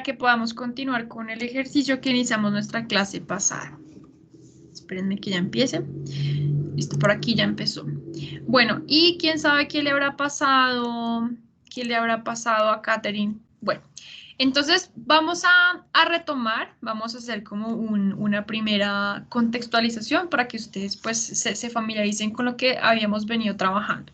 que podamos continuar con el ejercicio que iniciamos nuestra clase pasada. Espérenme que ya empiece. Listo, por aquí ya empezó. Bueno, ¿y quién sabe qué le habrá pasado? ¿Qué le habrá pasado a Katherine? Bueno, entonces vamos a retomar, vamos a hacer como una primera contextualización para que ustedes pues se familiaricen con lo que habíamos venido trabajando.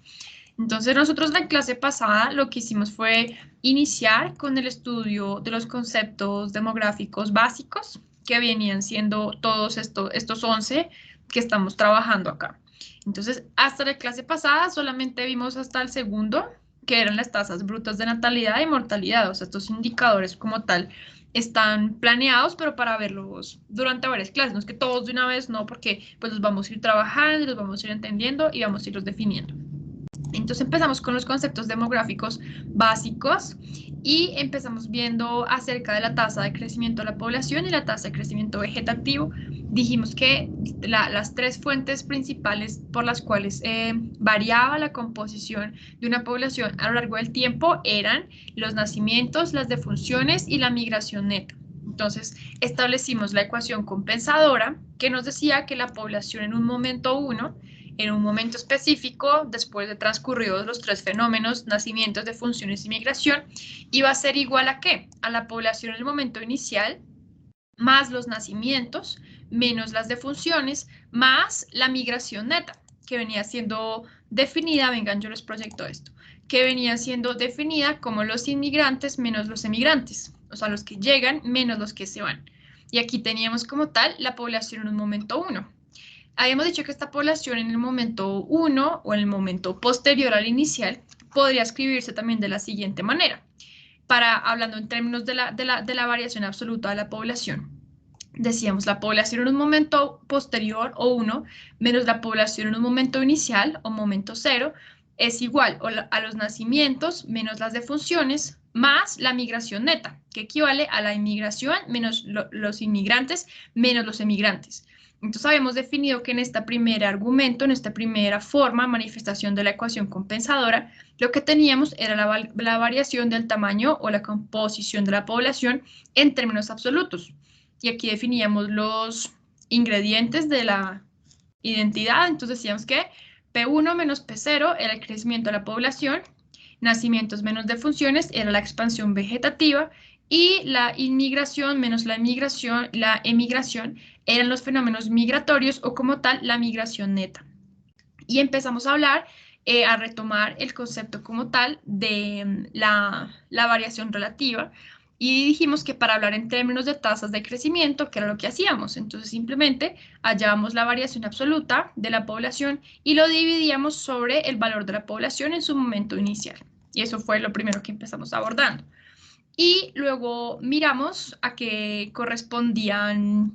Entonces nosotros la clase pasada lo que hicimos fue iniciar con el estudio de los conceptos demográficos básicos que venían siendo todos estos 11 que estamos trabajando acá. Entonces hasta la clase pasada solamente vimos hasta el segundo, que eran las tasas brutas de natalidad y mortalidad. O sea, estos indicadores como tal están planeados, pero para verlos durante varias clases. No es que todos de una vez, no, porque pues los vamos a ir trabajando, los vamos a ir entendiendo y vamos a irlos definiendo. Entonces empezamos con los conceptos demográficos básicos y empezamos viendo acerca de la tasa de crecimiento de la población y la tasa de crecimiento vegetativo. Dijimos que las tres fuentes principales por las cuales variaba la composición de una población a lo largo del tiempo eran los nacimientos, las defunciones y la migración neta. Entonces establecimos la ecuación compensadora que nos decía que la población en un momento 1 en un momento específico, después de transcurridos los tres fenómenos, nacimientos, defunciones y migración, iba a ser igual a ¿qué? A la población en el momento inicial, más los nacimientos, menos las defunciones, más la migración neta, que venía siendo definida, vengan, yo les proyecto esto, que venía siendo definida como los inmigrantes menos los emigrantes, o sea, los que llegan menos los que se van. Y aquí teníamos como tal la población en un momento 1. Habíamos dicho que esta población en el momento 1 o en el momento posterior al inicial podría escribirse también de la siguiente manera, hablando en términos de la variación absoluta de la población. Decíamos la población en un momento posterior o 1 menos la población en un momento inicial o momento 0 es igual a los nacimientos menos las defunciones más la migración neta, que equivale a la inmigración menos los inmigrantes menos los emigrantes. Entonces habíamos definido que en este primer argumento, en esta primera forma, manifestación de la ecuación compensadora, lo que teníamos era la variación del tamaño o la composición de la población en términos absolutos. Y aquí definíamos los ingredientes de la identidad. Entonces decíamos que P1 menos P0 era el crecimiento de la población, nacimientos menos defunciones era la expansión vegetativa y la inmigración menos la emigración eran los fenómenos migratorios o como tal la migración neta. Y empezamos a hablar, a retomar el concepto como tal de la variación relativa y dijimos que para hablar en términos de tasas de crecimiento, que era lo que hacíamos, entonces simplemente hallábamos la variación absoluta de la población y lo dividíamos sobre el valor de la población en su momento inicial. Y eso fue lo primero que empezamos abordando. Y luego miramos a qué correspondían,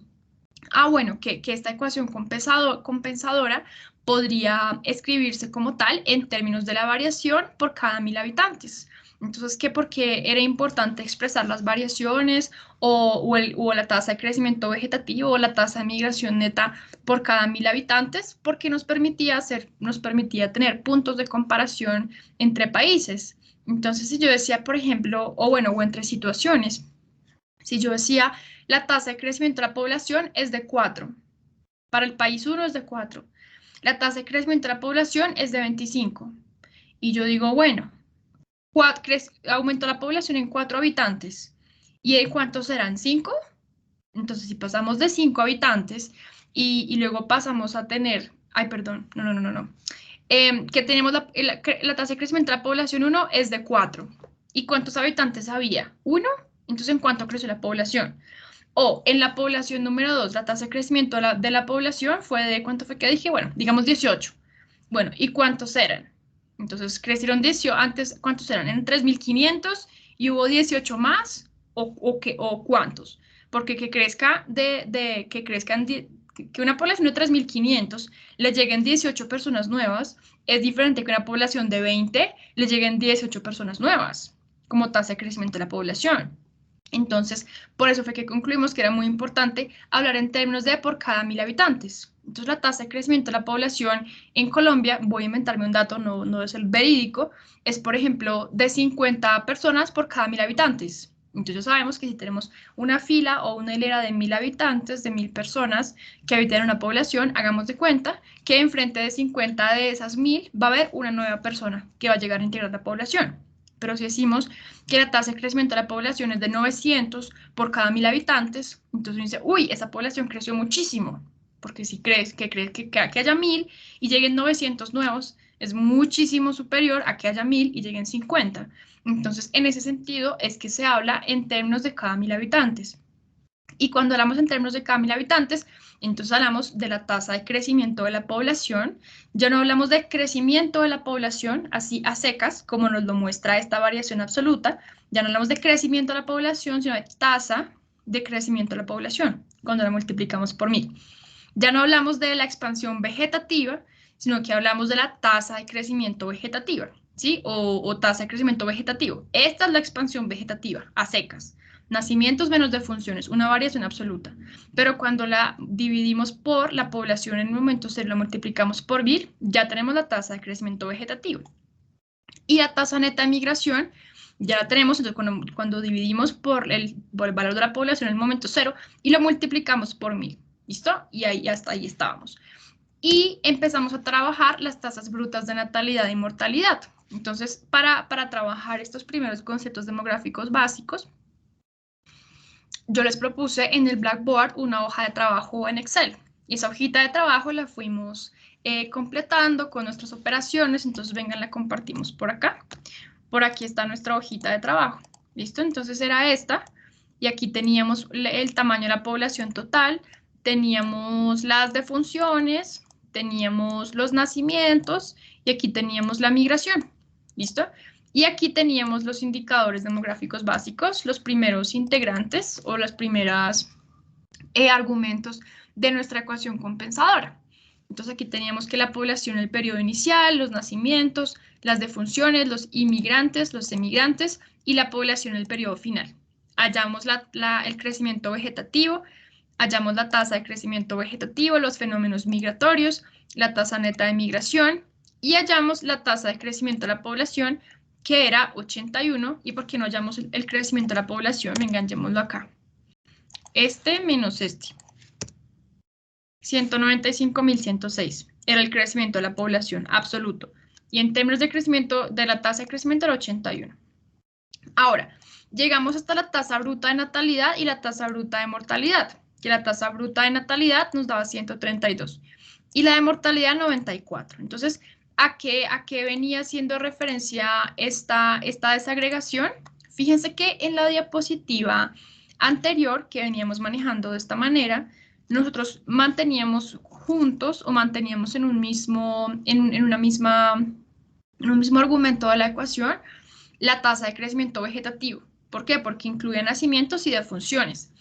bueno, que esta ecuación compensadora podría escribirse como tal en términos de la variación por cada 1000 habitantes. Entonces, ¿qué? Porque era importante expresar las variaciones o la tasa de crecimiento vegetativo o la tasa de migración neta por cada 1000 habitantes, porque nos permitía tener puntos de comparación entre países. Entonces, si yo decía, por ejemplo, o entre situaciones, si yo decía, la tasa de crecimiento de la población es de 4, para el país 1 es de 4, la tasa de crecimiento de la población es de 25, y yo digo, bueno, aumento la población en 4 habitantes, ¿y de cuántos serán? ¿5? Entonces, si pasamos de 5 habitantes y luego pasamos a tener, perdón, no. Que tenemos la tasa de crecimiento de la población 1 es de 4. ¿Y cuántos habitantes había? 1. Entonces, ¿en cuánto creció la población? O en la población número 2, la tasa de crecimiento de la población fue de, ¿cuánto fue que dije? Bueno, digamos 18. Bueno, ¿y cuántos eran? Entonces, crecieron 18, antes, ¿cuántos eran? Eran 3.500 y hubo 18 más, o ¿cuántos? Porque que una población de 3.500 le lleguen 18 personas nuevas es diferente que una población de 20 le lleguen 18 personas nuevas como tasa de crecimiento de la población. Entonces, por eso fue que concluimos que era muy importante hablar en términos de por cada 1000 habitantes. Entonces, la tasa de crecimiento de la población en Colombia, voy a inventarme un dato, no es el verídico, es, por ejemplo, de 50 personas por cada 1000 habitantes. Entonces ya sabemos que si tenemos una fila o una hilera de 1000 habitantes, de 1000 personas que habitan en una población, hagamos de cuenta que enfrente de 50 de esas 1000 va a haber una nueva persona que va a llegar a integrar la población. Pero si decimos que la tasa de crecimiento de la población es de 900 por cada 1000 habitantes, entonces dice, uy, esa población creció muchísimo. Porque si crees que haya 1000 y lleguen 900 nuevos, es muchísimo superior a que haya 1000 y lleguen 50. Entonces, en ese sentido, es que se habla en términos de cada 1000 habitantes. Y cuando hablamos en términos de cada 1000 habitantes, entonces hablamos de la tasa de crecimiento de la población. Ya no hablamos de crecimiento de la población, así a secas, como nos lo muestra esta variación absoluta. Ya no hablamos de crecimiento de la población, sino de tasa de crecimiento de la población, cuando la multiplicamos por 1000. Ya no hablamos de la expansión vegetativa, sino que hablamos de la tasa de crecimiento vegetativa, ¿sí? O tasa de crecimiento vegetativo. Esta es la expansión vegetativa, a secas. Nacimientos menos defunciones, una variación absoluta. Pero cuando la dividimos por la población en un momento cero, la multiplicamos por 1000, ya tenemos la tasa de crecimiento vegetativo. Y la tasa neta de migración, ya la tenemos, entonces cuando dividimos por el valor de la población en el momento cero y lo multiplicamos por 1000. ¿Listo? Y ahí hasta ahí estábamos. Y empezamos a trabajar las tasas brutas de natalidad y mortalidad. Entonces, para trabajar estos primeros conceptos demográficos básicos, yo les propuse en el Blackboard una hoja de trabajo en Excel. Y esa hojita de trabajo la fuimos completando con nuestras operaciones. Entonces, vengan, la compartimos por acá. Por aquí está nuestra hojita de trabajo. ¿Listo? Entonces era esta. Y aquí teníamos el tamaño de la población total, teníamos las defunciones, teníamos los nacimientos y aquí teníamos la migración. ¿Listo? Y aquí teníamos los indicadores demográficos básicos, los primeros integrantes o los primeros argumentos de nuestra ecuación compensadora. Entonces aquí teníamos que la población en el periodo inicial, los nacimientos, las defunciones, los inmigrantes, los emigrantes y la población en el periodo final. Hallamos el crecimiento vegetativo, hallamos la tasa de crecimiento vegetativo, los fenómenos migratorios, la tasa neta de migración y hallamos la tasa de crecimiento de la población, que era 81. ¿Y por qué no hallamos el crecimiento de la población? Enganchémoslo acá. Este menos este. 195.106 era el crecimiento de la población absoluto. Y en términos de crecimiento, de la tasa de crecimiento era 81. Ahora, llegamos hasta la tasa bruta de natalidad y la tasa bruta de mortalidad, que la tasa bruta de natalidad nos daba 132 y la de mortalidad 94. Entonces, ¿a qué venía haciendo referencia esta desagregación? Fíjense que en la diapositiva anterior, que veníamos manejando de esta manera, nosotros manteníamos juntos o manteníamos en un mismo argumento de la ecuación la tasa de crecimiento vegetativo. ¿Por qué? Porque incluye nacimientos y defunciones.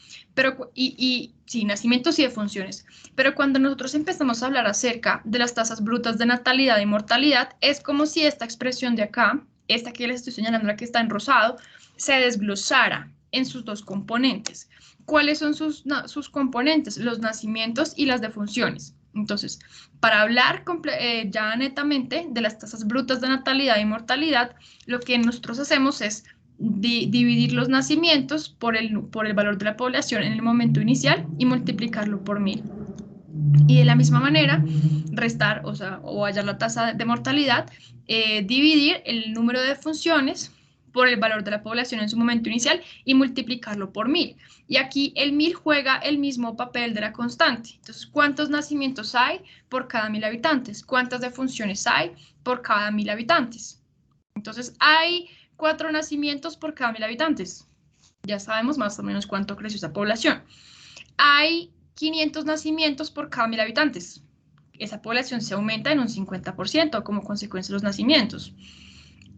Sí, nacimientos y defunciones. Pero cuando nosotros empezamos a hablar acerca de las tasas brutas de natalidad y mortalidad, es como si esta expresión de acá, esta que les estoy señalando, la que está en rosado, se desglosara en sus dos componentes. ¿Cuáles son sus componentes? Los nacimientos y las defunciones. Entonces, para hablar ya netamente de las tasas brutas de natalidad y mortalidad, lo que nosotros hacemos es dividir los nacimientos por el valor de la población en el momento inicial y multiplicarlo por 1000. Y de la misma manera, restar, o hallar la tasa de mortalidad, dividir el número de defunciones por el valor de la población en su momento inicial y multiplicarlo por 1000. Y aquí el 1000 juega el mismo papel de la constante. Entonces, ¿cuántos nacimientos hay por cada 1000 habitantes? ¿Cuántas defunciones hay por cada 1000 habitantes? Entonces, hay 4 nacimientos por cada 1000 habitantes. Ya sabemos más o menos cuánto creció esa población. Hay 500 nacimientos por cada 1000 habitantes. Esa población se aumenta en un 50% como consecuencia de los nacimientos.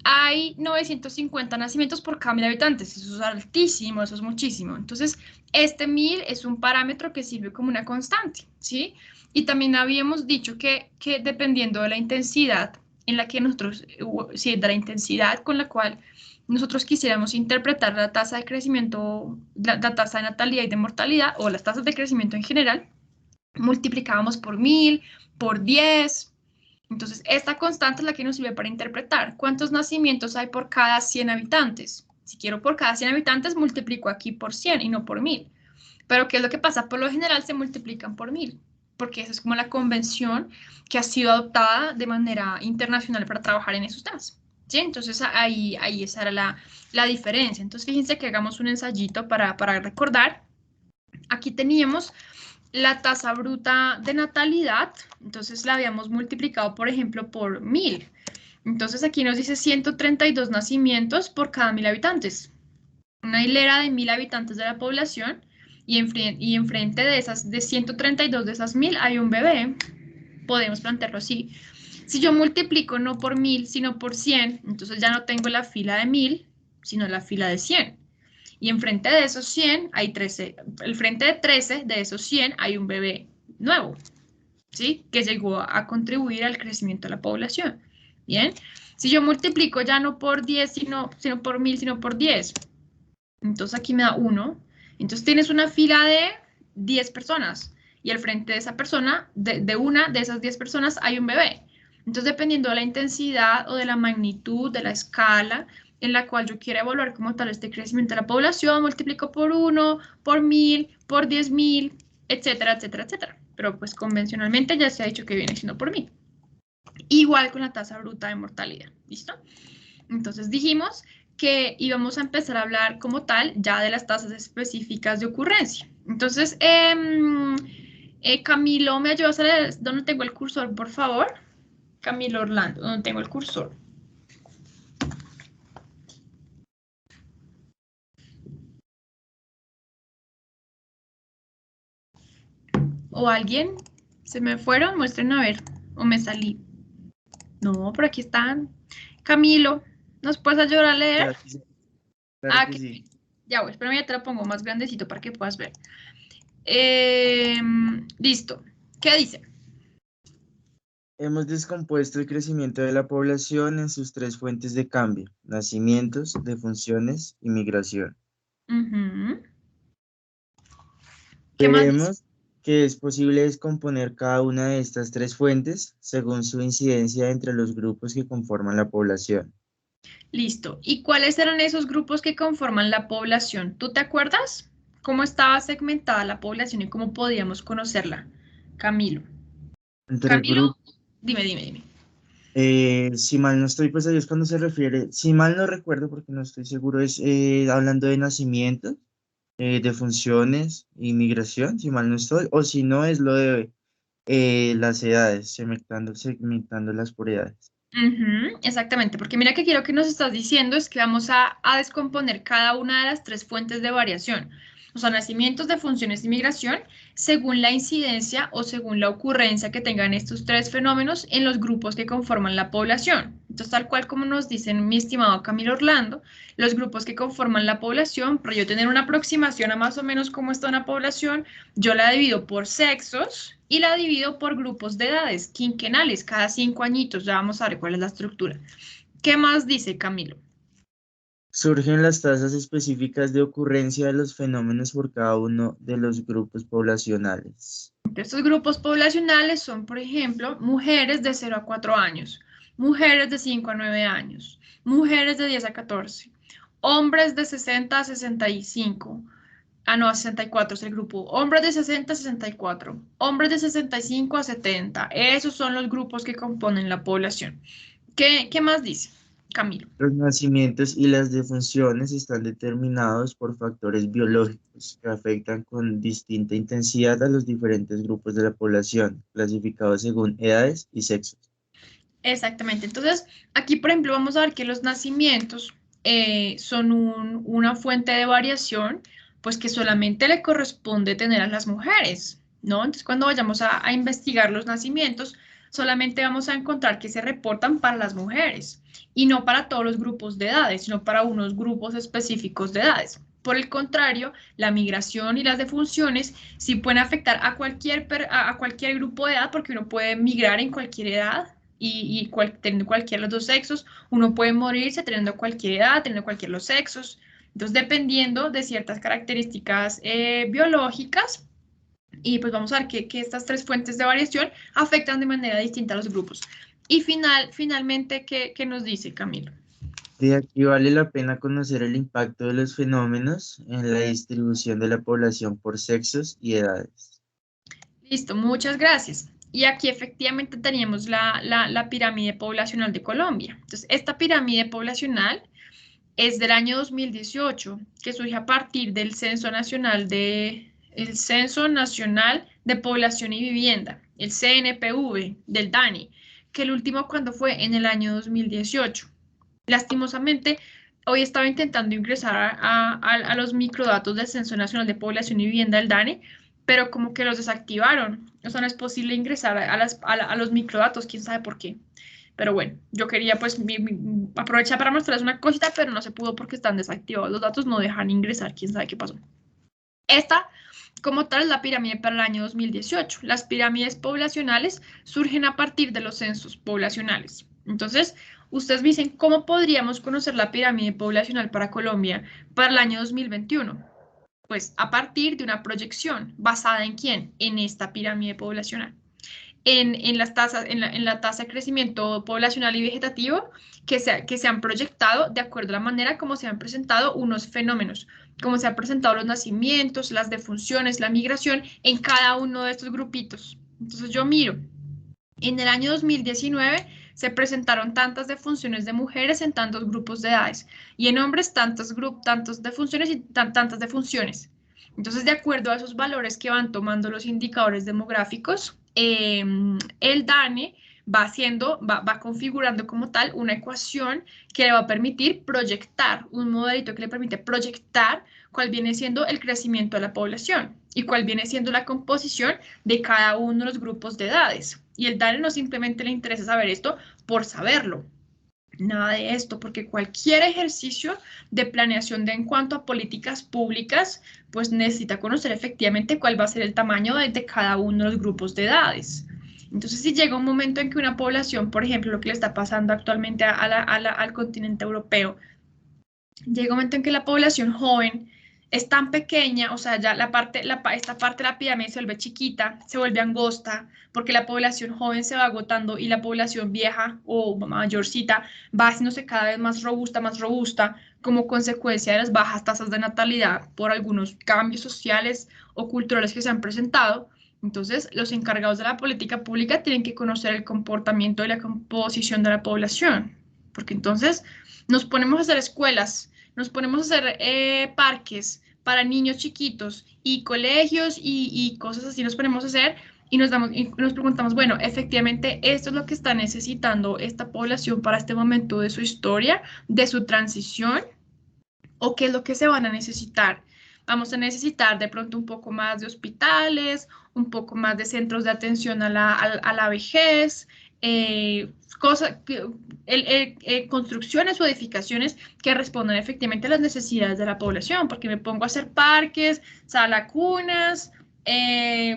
Hay 950 nacimientos por cada 1000 habitantes. Eso es altísimo, eso es muchísimo. Entonces, este 1000 es un parámetro que sirve como una constante, ¿sí? Y también habíamos dicho que dependiendo de la intensidad en la que nosotros, sí, de la intensidad con la cual nosotros quisiéramos interpretar la tasa de crecimiento, la tasa de natalidad y de mortalidad, o las tasas de crecimiento en general, multiplicábamos por 1000, por 10. Entonces, esta constante es la que nos sirve para interpretar cuántos nacimientos hay por cada 100 habitantes. Si quiero por cada 100 habitantes, multiplico aquí por 100 y no por 1000. Pero ¿qué es lo que pasa? Por lo general se multiplican por 1000, porque esa es como la convención que ha sido adoptada de manera internacional para trabajar en esos temas. ¿Sí? Entonces ahí esa era la diferencia. Entonces fíjense que hagamos un ensayito para recordar. Aquí teníamos la tasa bruta de natalidad, entonces la habíamos multiplicado, por ejemplo, por 1000. Entonces aquí nos dice 132 nacimientos por cada 1000 habitantes. Una hilera de 1000 habitantes de la población y enfrente de esas, de 132 de esas 1000 hay un bebé. Podemos plantearlo así. Si yo multiplico no por 1000, sino por 100, entonces ya no tengo la fila de 1000, sino la fila de 100. Y enfrente de esos 100 hay 13, el frente de 13 de esos 100 hay un bebé nuevo, ¿sí? Que llegó a contribuir al crecimiento de la población. Bien, si yo multiplico ya no por 10, sino por 1000, sino por 10, entonces aquí me da 1. Entonces tienes una fila de 10 personas y al frente de esa persona, de una de esas 10 personas hay un bebé. Entonces dependiendo de la intensidad o de la magnitud, de la escala en la cual yo quiera evaluar como tal este crecimiento de la población, multiplico por 1, por 1000, por 10.000, etcétera, etcétera, etcétera. Pero pues convencionalmente ya se ha dicho que viene siendo por 1000. Igual con la tasa bruta de mortalidad, ¿listo? Entonces dijimos que íbamos a empezar a hablar como tal ya de las tasas específicas de ocurrencia. Entonces, Camilo, ¿me ayudas a leer dónde tengo el cursor, por favor? Camilo Orlando, ¿dónde tengo el cursor? ¿O alguien? ¿Se me fueron? Muestren a ver. ¿O me salí? No, por aquí están. Camilo, ¿nos puedes ayudar a leer? Claro que sí. Claro Ah, que sí. ya voy, espérame, ya te lo pongo más grandecito para que puedas ver. Listo. ¿Qué dice? Hemos descompuesto el crecimiento de la población en sus tres fuentes de cambio: nacimientos, defunciones y migración. Ujú. ¿Qué más dice? Veremos que es posible descomponer cada una de estas tres fuentes según su incidencia entre los grupos que conforman la población. Listo. ¿Y cuáles eran esos grupos que conforman la población? ¿Tú te acuerdas? ¿Cómo estaba segmentada la población y cómo podíamos conocerla? Camilo. Entre Camilo, grupos, dime. si mal no estoy, pues ahí es cuando se refiere, si mal no recuerdo, porque no estoy seguro, es hablando de nacimientos, de funciones, inmigración, si mal no estoy, o si no es lo de las edades, segmentándolas por edades. Ujú, exactamente, porque mira que aquí lo que nos estás diciendo es que vamos a descomponer cada una de las tres fuentes de variación, o sea, nacimientos de funciones de migración, según la incidencia o según la ocurrencia que tengan estos tres fenómenos en los grupos que conforman la población. Entonces, tal cual como nos dicen mi estimado Camilo Orlando, los grupos que conforman la población, para yo tener una aproximación a más o menos cómo está una población, yo la divido por sexos y la divido por grupos de edades quinquenales, cada 5 añitos. Ya vamos a ver cuál es la estructura. ¿Qué más dice Camilo? Surgen las tasas específicas de ocurrencia de los fenómenos por cada uno de los grupos poblacionales. Estos grupos poblacionales son, por ejemplo, mujeres de 0 a 4 años, mujeres de 5 a 9 años, mujeres de 10 a 14, hombres de 60 a 65. Ah, no, a 64 es el grupo. Hombres de 60 a 64, hombres de 65 a 70. Esos son los grupos que componen la población. ¿Qué más dice Camilo? Los nacimientos y las defunciones están determinados por factores biológicos que afectan con distinta intensidad a los diferentes grupos de la población, clasificados según edades y sexos. Exactamente. Entonces, aquí, por ejemplo, vamos a ver que los nacimientos son una fuente de variación, pues que solamente le corresponde tener a las mujeres, ¿no? Entonces, cuando vayamos a investigar los nacimientos, solamente vamos a encontrar que se reportan para las mujeres y no para todos los grupos de edades, sino para unos grupos específicos de edades. Por el contrario, la migración y las defunciones sí pueden afectar a a cualquier grupo de edad, porque uno puede migrar en cualquier edad teniendo cualquiera de los dos sexos, uno puede morirse teniendo cualquier edad, teniendo cualquiera de los sexos. Entonces, dependiendo de ciertas características biológicas, y pues vamos a ver que estas tres fuentes de variación afectan de manera distinta a los grupos. Y finalmente, ¿qué nos dice Camilo? De aquí vale la pena conocer el impacto de los fenómenos en la distribución de la población por sexos y edades. Listo, muchas gracias. Y aquí efectivamente teníamos la pirámide poblacional de Colombia. Entonces, esta pirámide poblacional es del año 2018, que surge a partir del el Censo Nacional de Población y Vivienda, el CNPV del DANI, que el último cuando fue en el año 2018. Lastimosamente, hoy estaba intentando ingresar a los microdatos del Censo Nacional de Población y Vivienda del DANE, pero como que los desactivaron. O sea, no es posible ingresar a los microdatos, quién sabe por qué. Pero bueno, yo quería pues aprovechar para mostrarles una cosita, pero no se pudo porque están desactivados. Los datos no dejan ingresar, quién sabe qué pasó. Esta, como tal, es la pirámide para el año 2018. Las pirámides poblacionales surgen a partir de los censos poblacionales. Entonces, ustedes dicen, ¿cómo podríamos conocer la pirámide poblacional para Colombia para el año 2021? Pues a partir de una proyección basada en quién? En esta pirámide poblacional en las tasas, en la tasa de crecimiento poblacional y vegetativo que se han proyectado de acuerdo a la manera como se han presentado unos fenómenos, como se han presentado los nacimientos, las defunciones, la migración en cada uno de estos grupitos. Entonces yo miro, en el año 2019 se presentaron tantas defunciones de mujeres en tantos grupos de edades y en hombres tantas defunciones y tantas defunciones. Entonces, de acuerdo a esos valores que van tomando los indicadores demográficos, el DANE va configurando como tal una ecuación que le va a permitir proyectar, un modelito que le permite proyectar cuál viene siendo el crecimiento de la población y cuál viene siendo la composición de cada uno de los grupos de edades. Y el DANE no simplemente le interesa saber esto por saberlo, nada de esto, porque cualquier ejercicio de planeación en cuanto a políticas públicas, pues necesita conocer efectivamente cuál va a ser el tamaño de cada uno de los grupos de edades. Entonces, si llega un momento en que una población, por ejemplo, lo que le está pasando actualmente al continente europeo, llega un momento en que la población joven es tan pequeña, o sea, ya esta parte de la pirámide se vuelve chiquita, se vuelve angosta, porque la población joven se va agotando y la población vieja o mayorcita va haciéndose cada vez más robusta, como consecuencia de las bajas tasas de natalidad por algunos cambios sociales o culturales que se han presentado. Entonces, los encargados de la política pública tienen que conocer el comportamiento y la composición de la población, porque entonces nos ponemos a hacer escuelas, nos ponemos a hacer parques para niños chiquitos y colegios y cosas así nos ponemos a hacer y nos preguntamos, bueno, efectivamente, esto es lo que está necesitando esta población para este momento de su historia, de su transición, o qué es lo que se van a necesitar. Vamos a necesitar de pronto un poco más de hospitales, un poco más de centros de atención a la vejez, cosas, construcciones o edificaciones que respondan efectivamente a las necesidades de la población, porque me pongo a hacer parques, salacunas,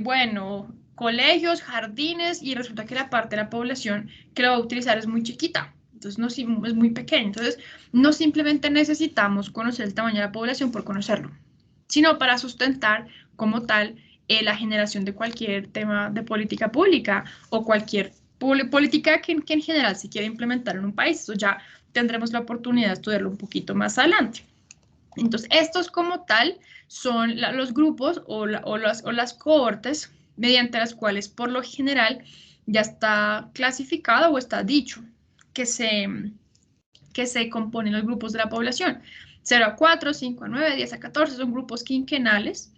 bueno, colegios, jardines, y resulta que la parte de la población que lo va a utilizar es muy chiquita, entonces no, es muy pequeña. Entonces, no simplemente necesitamos conocer el tamaño de la población por conocerlo, sino para sustentar como tal la generación de cualquier tema de política pública o cualquier política que en general se quiera implementar en un país. Eso ya tendremos la oportunidad de estudiarlo un poquito más adelante. Entonces, estos como tal son los grupos o las cohortes mediante las cuales por lo general ya está clasificado o está dicho que se componen los grupos de la población. 0 a 4, 5 a 9, 10 a 14 son grupos quinquenales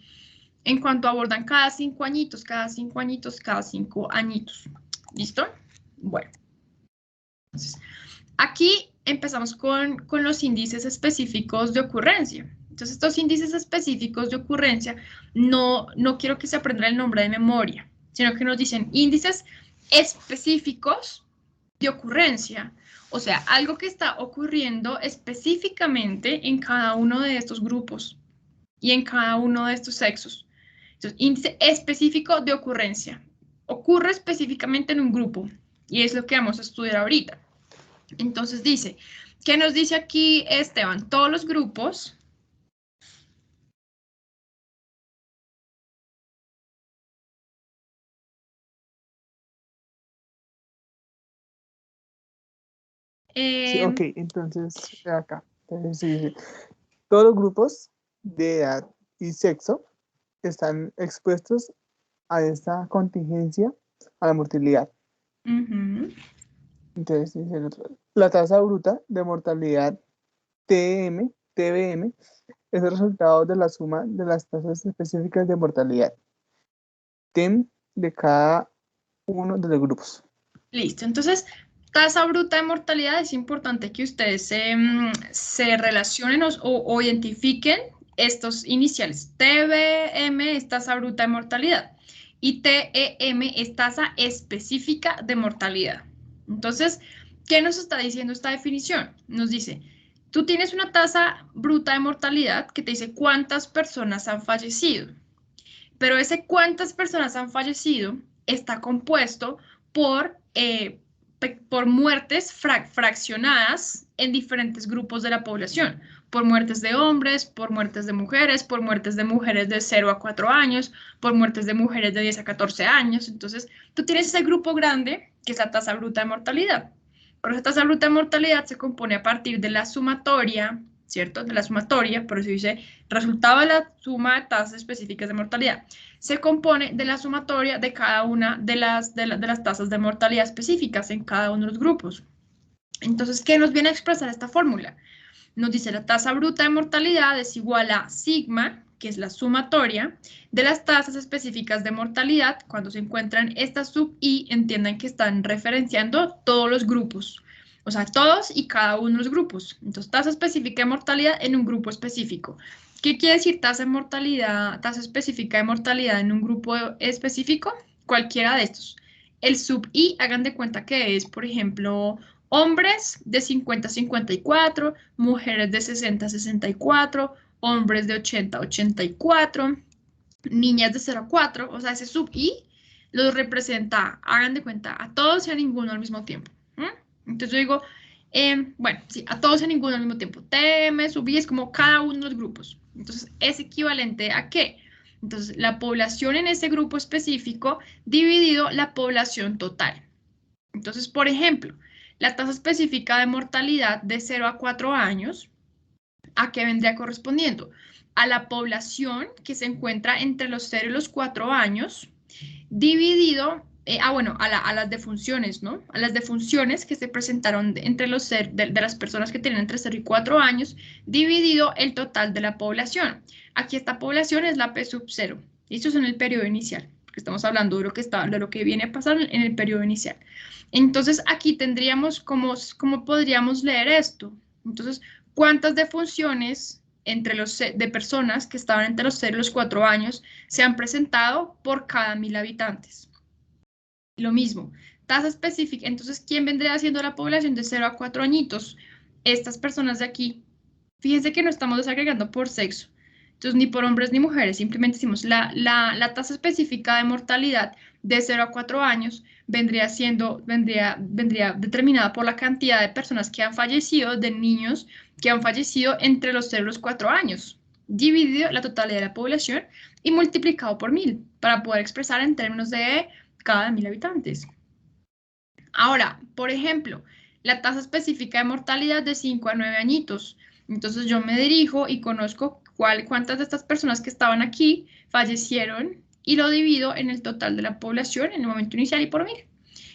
en cuanto abordan cada 5 añitos, cada 5 añitos, cada 5 añitos. ¿Listo? Bueno, entonces aquí empezamos con los índices específicos de ocurrencia. Entonces, estos índices específicos de ocurrencia no quiero que se aprendan el nombre de memoria, sino que nos dicen índices específicos de ocurrencia. O sea, algo que está ocurriendo específicamente en cada uno de estos grupos y en cada uno de estos sexos. Entonces, índice específico de ocurrencia. Ocurre específicamente en un grupo y es lo que vamos a estudiar ahorita. Entonces dice, ¿qué nos dice aquí Esteban? Todos los grupos Sí, ok, entonces acá. Entonces, sí, sí. Todos los grupos de edad y sexo están expuestos a esta contingencia, a la mortalidad. Ujú. Entonces, dice el otro, la tasa bruta de mortalidad TBM, es el resultado de la suma de las tasas específicas de mortalidad TEM de cada uno de los grupos. Listo, entonces, tasa bruta de mortalidad, es importante que ustedes se relacionen o identifiquen estos iniciales. TBM es tasa bruta de mortalidad y TEM es tasa específica de mortalidad. Entonces, ¿qué nos está diciendo esta definición? Nos dice, tú tienes una tasa bruta de mortalidad que te dice cuántas personas han fallecido, pero ese cuántas personas han fallecido está compuesto por muertes fraccionadas en diferentes grupos de la población, por muertes de hombres, por muertes de mujeres de 0 a 4 años, por muertes de mujeres de 10 a 14 años. Entonces, tú tienes ese grupo grande, que es la tasa bruta de mortalidad. Pero esa tasa bruta de mortalidad se compone a partir de la sumatoria, ¿cierto? De la sumatoria, por eso dice resultado de la suma de tasas específicas de mortalidad. Se compone de la sumatoria de cada una de las tasas de mortalidad específicas en cada uno de los grupos. Entonces, ¿qué nos viene a expresar esta fórmula? Nos dice la tasa bruta de mortalidad es igual a sigma, que es la sumatoria, de las tasas específicas de mortalidad. Cuando se encuentran estas sub-i, entiendan que están referenciando todos los grupos, o sea, todos y cada uno de los grupos. Entonces, tasa específica de mortalidad en un grupo específico. ¿Qué quiere decir tasa de mortalidad, tasa específica de mortalidad en un grupo específico? Cualquiera de estos. El sub-i, hagan de cuenta que es, por ejemplo, hombres de 50 a 54, mujeres de 60 a 64, hombres de 80 a 84, niñas de 0 a 4, o sea, ese sub-i los representa, hagan de cuenta, a todos y a ninguno al mismo tiempo. Entonces yo digo, bueno, sí, a todos y a ninguno al mismo tiempo. TM, sub-i es como cada uno de los grupos. Entonces, ¿es equivalente a qué? Entonces, la población en ese grupo específico dividido la población total. Entonces, por ejemplo, la tasa específica de mortalidad de 0 a 4 años, ¿a qué vendría correspondiendo? A la población que se encuentra entre los 0 y los 4 años, dividido, bueno, a las defunciones, ¿no? A las defunciones que se presentaron entre los de las personas que tienen entre 0 y 4 años, dividido el total de la población. Aquí esta población es la P sub 0. Esto es en el periodo inicial, porque estamos hablando de lo que viene a pasar en el periodo inicial. Entonces, aquí tendríamos, ¿cómo podríamos leer esto? Entonces, ¿cuántas defunciones de personas que estaban entre los 0 y los 4 años se han presentado por cada 1000 habitantes? Lo mismo, tasa específica. Entonces, ¿quién vendría haciendo la población de 0 a 4 añitos? Estas personas de aquí. Fíjense que no estamos desagregando por sexo. Entonces, ni por hombres ni mujeres, simplemente decimos la tasa específica de mortalidad de 0 a 4 años vendría determinada por la cantidad de personas que han fallecido, de niños que han fallecido entre los 0 y los 4 años, dividido la totalidad de la población y multiplicado por 1000 para poder expresar en términos de cada 1000 habitantes. Ahora, por ejemplo, la tasa específica de mortalidad de 5 a 9 añitos. Entonces yo me dirijo y conozco cuántas de estas personas que estaban aquí fallecieron y lo divido en el total de la población en el momento inicial y por 1000.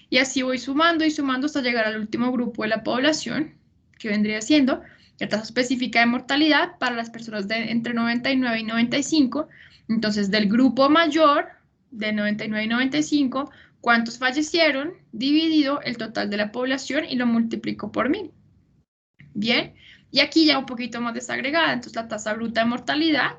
Y así voy sumando y sumando hasta llegar al último grupo de la población, que vendría siendo la tasa específica de mortalidad para las personas de entre 99 y 95. Entonces, del grupo mayor, de 99 y 95, ¿cuántos fallecieron? Dividido el total de la población y lo multiplico por 1000. Bien, y aquí ya un poquito más desagregada. Entonces, la tasa bruta de mortalidad,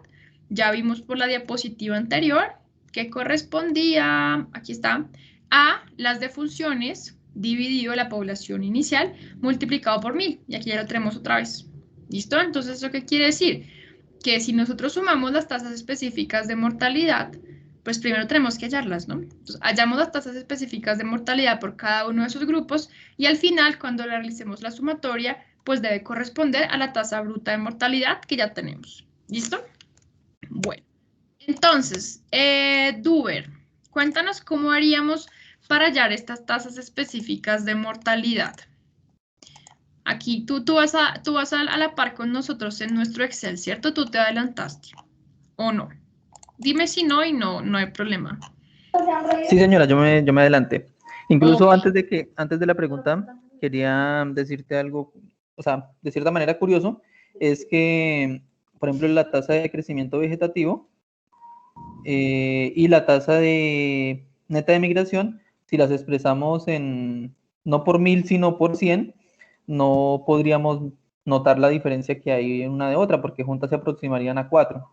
ya vimos por la diapositiva anterior, que correspondía, aquí está, a las defunciones dividido la población inicial multiplicado por 1000. Y aquí ya lo tenemos otra vez. ¿Listo? Entonces, ¿eso qué quiere decir? Que si nosotros sumamos las tasas específicas de mortalidad, pues primero tenemos que hallarlas, ¿no? Entonces, hallamos las tasas específicas de mortalidad por cada uno de esos grupos y al final, cuando realicemos la sumatoria, pues debe corresponder a la tasa bruta de mortalidad que ya tenemos. ¿Listo? Bueno, entonces, Duber, cuéntanos cómo haríamos para hallar estas tasas específicas de mortalidad. Aquí tú vas a la par con nosotros en nuestro Excel, ¿cierto? Tú te adelantaste, ¿o no? Dime si no y no hay problema. Sí, señora, yo me adelanté. Incluso Ok. antes de la pregunta, quería decirte algo, o sea, de cierta manera curioso, es que, por ejemplo, la tasa de crecimiento vegetativo y la tasa de neta de migración, si las expresamos en, no por 1000, sino por 100, no podríamos notar la diferencia que hay en una de otra, porque juntas se aproximarían a 4.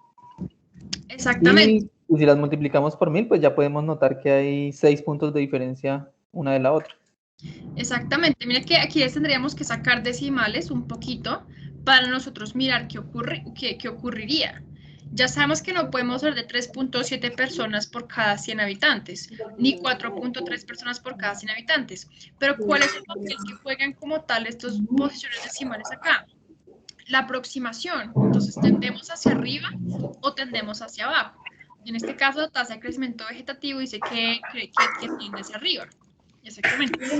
Exactamente. Y si las multiplicamos por 1000, pues ya podemos notar que hay 6 puntos de diferencia una de la otra. Exactamente. Mira que aquí les tendríamos que sacar decimales un poquito para nosotros mirar qué ocurriría. Ya sabemos que no podemos ser de 3.7 personas por cada 100 habitantes, ni 4.3 personas por cada 100 habitantes. Pero ¿cuál es el papel que juegan como tal estas posiciones decimales acá? La aproximación. Entonces, ¿tendemos hacia arriba o tendemos hacia abajo? En este caso, la tasa de crecimiento vegetativo dice que tiende hacia arriba. Exactamente. Así.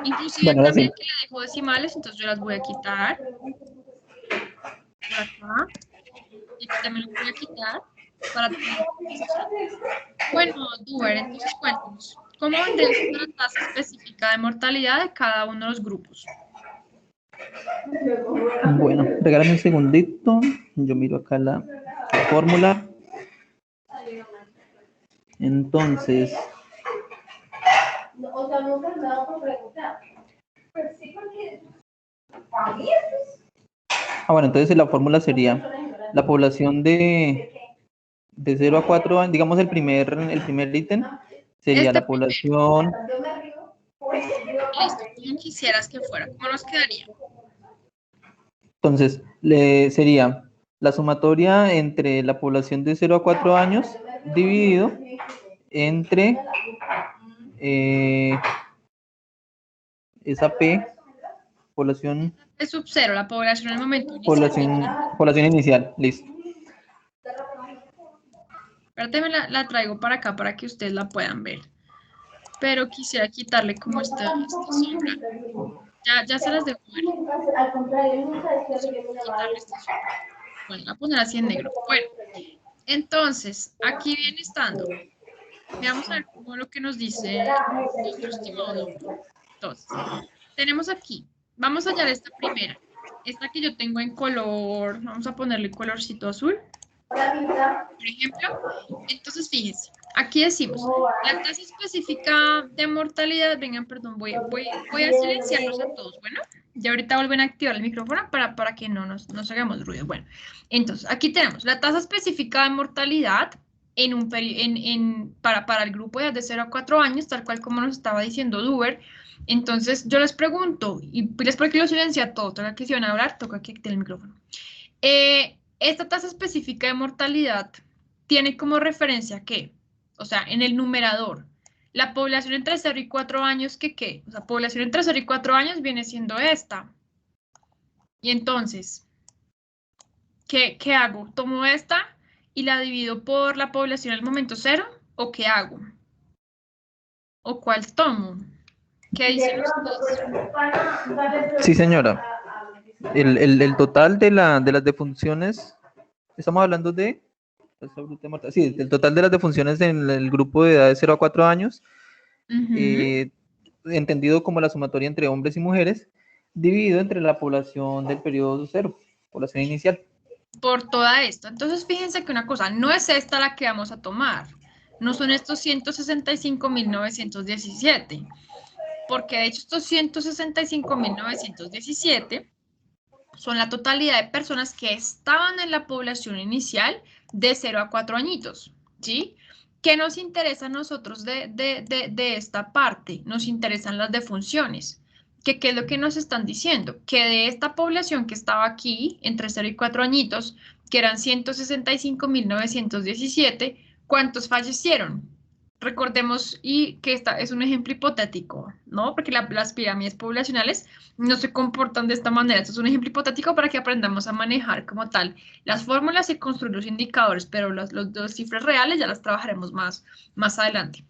Inclusive Bueno, ahora también sí. que le dejo decimales, entonces yo las voy a quitar por acá. Y aquí también lo voy a quitar para tener organización. Bueno, Duber, entonces cuéntanos, ¿cómo vendría siendo la tasa específica de mortalidad de cada uno de los grupos? Bueno, regálame un segundito. Yo miro acá la fórmula. Entonces, O sea, nunca me ha dado por preguntar. Pues sí, porque para mí bueno, entonces la fórmula sería la población de 0 a 4 años, digamos el primer ítem, sería Este la población, yo me río por eso. listo, como quisieras que fuera, ¿cómo nos quedaría? entonces sería la sumatoria entre la población de 0 a 4 años dividido entre esa P, población, Es sub cero, la población en el momento inicial. población inicial, listo. Espérate, la traigo para acá para que ustedes la puedan ver. Pero quisiera quitarle como esta sombra. Ya se las dejo ver. Al contrario, nunca decía que yo me Quitarle esta sombra. Bueno, la voy a poner así en negro. Bueno, entonces, aquí viene estando. Veamos a ver cómo lo que nos dice nuestro estimado Duber. Entonces, tenemos aquí. Vamos a hallar esta primera. Esta que yo tengo en color, vamos a ponerle colorcito azul, por ejemplo. Entonces, fíjense, aquí decimos, la tasa específica de mortalidad, vengan, perdón, voy a silenciarlos a todos, bueno, y ahorita vuelven a activar el micrófono para que no nos hagamos ruido. Bueno, entonces, aquí tenemos la tasa específica de mortalidad para el grupo de 0 a 4 años, tal cual como nos estaba diciendo Duber. Entonces, yo les pregunto, y les por qué lo silencia a todos, toca que si van a hablar, toca que activen el micrófono. Esta tasa específica de mortalidad tiene como referencia que, o sea, en el numerador, la población entre 0 y 4 años, ¿qué? O sea, población entre 0 y 4 años viene siendo esta. Y entonces, ¿qué hago? ¿Tomo esta y la divido por la población al momento 0? ¿O qué hago? ¿O cuál tomo? ¿Qué dicen ustedes? Sí, señora. El total de las defunciones, estamos hablando de, sí, el total de las defunciones en el grupo de edad de 0 a 4 años, entendido como la sumatoria entre hombres y mujeres, dividido entre la población del periodo 0, población inicial. Por toda esto. Entonces, fíjense que una cosa, no es esta la que vamos a tomar. No son estos 165.917. Porque de hecho estos 165.917 son la totalidad de personas que estaban en la población inicial de 0 a 4 añitos, ¿sí? ¿Qué nos interesa a nosotros de esta parte? Nos interesan las defunciones. ¿Qué es lo que nos están diciendo? Que de esta población que estaba aquí, entre 0 y 4 añitos, que eran 165.917, ¿cuántos fallecieron? Recordemos y que esta es un ejemplo hipotético, ¿no? Porque las pirámides poblacionales no se comportan de esta manera. Esto es un ejemplo hipotético para que aprendamos a manejar como tal las fórmulas y construir los indicadores, pero las cifras reales ya las trabajaremos más adelante.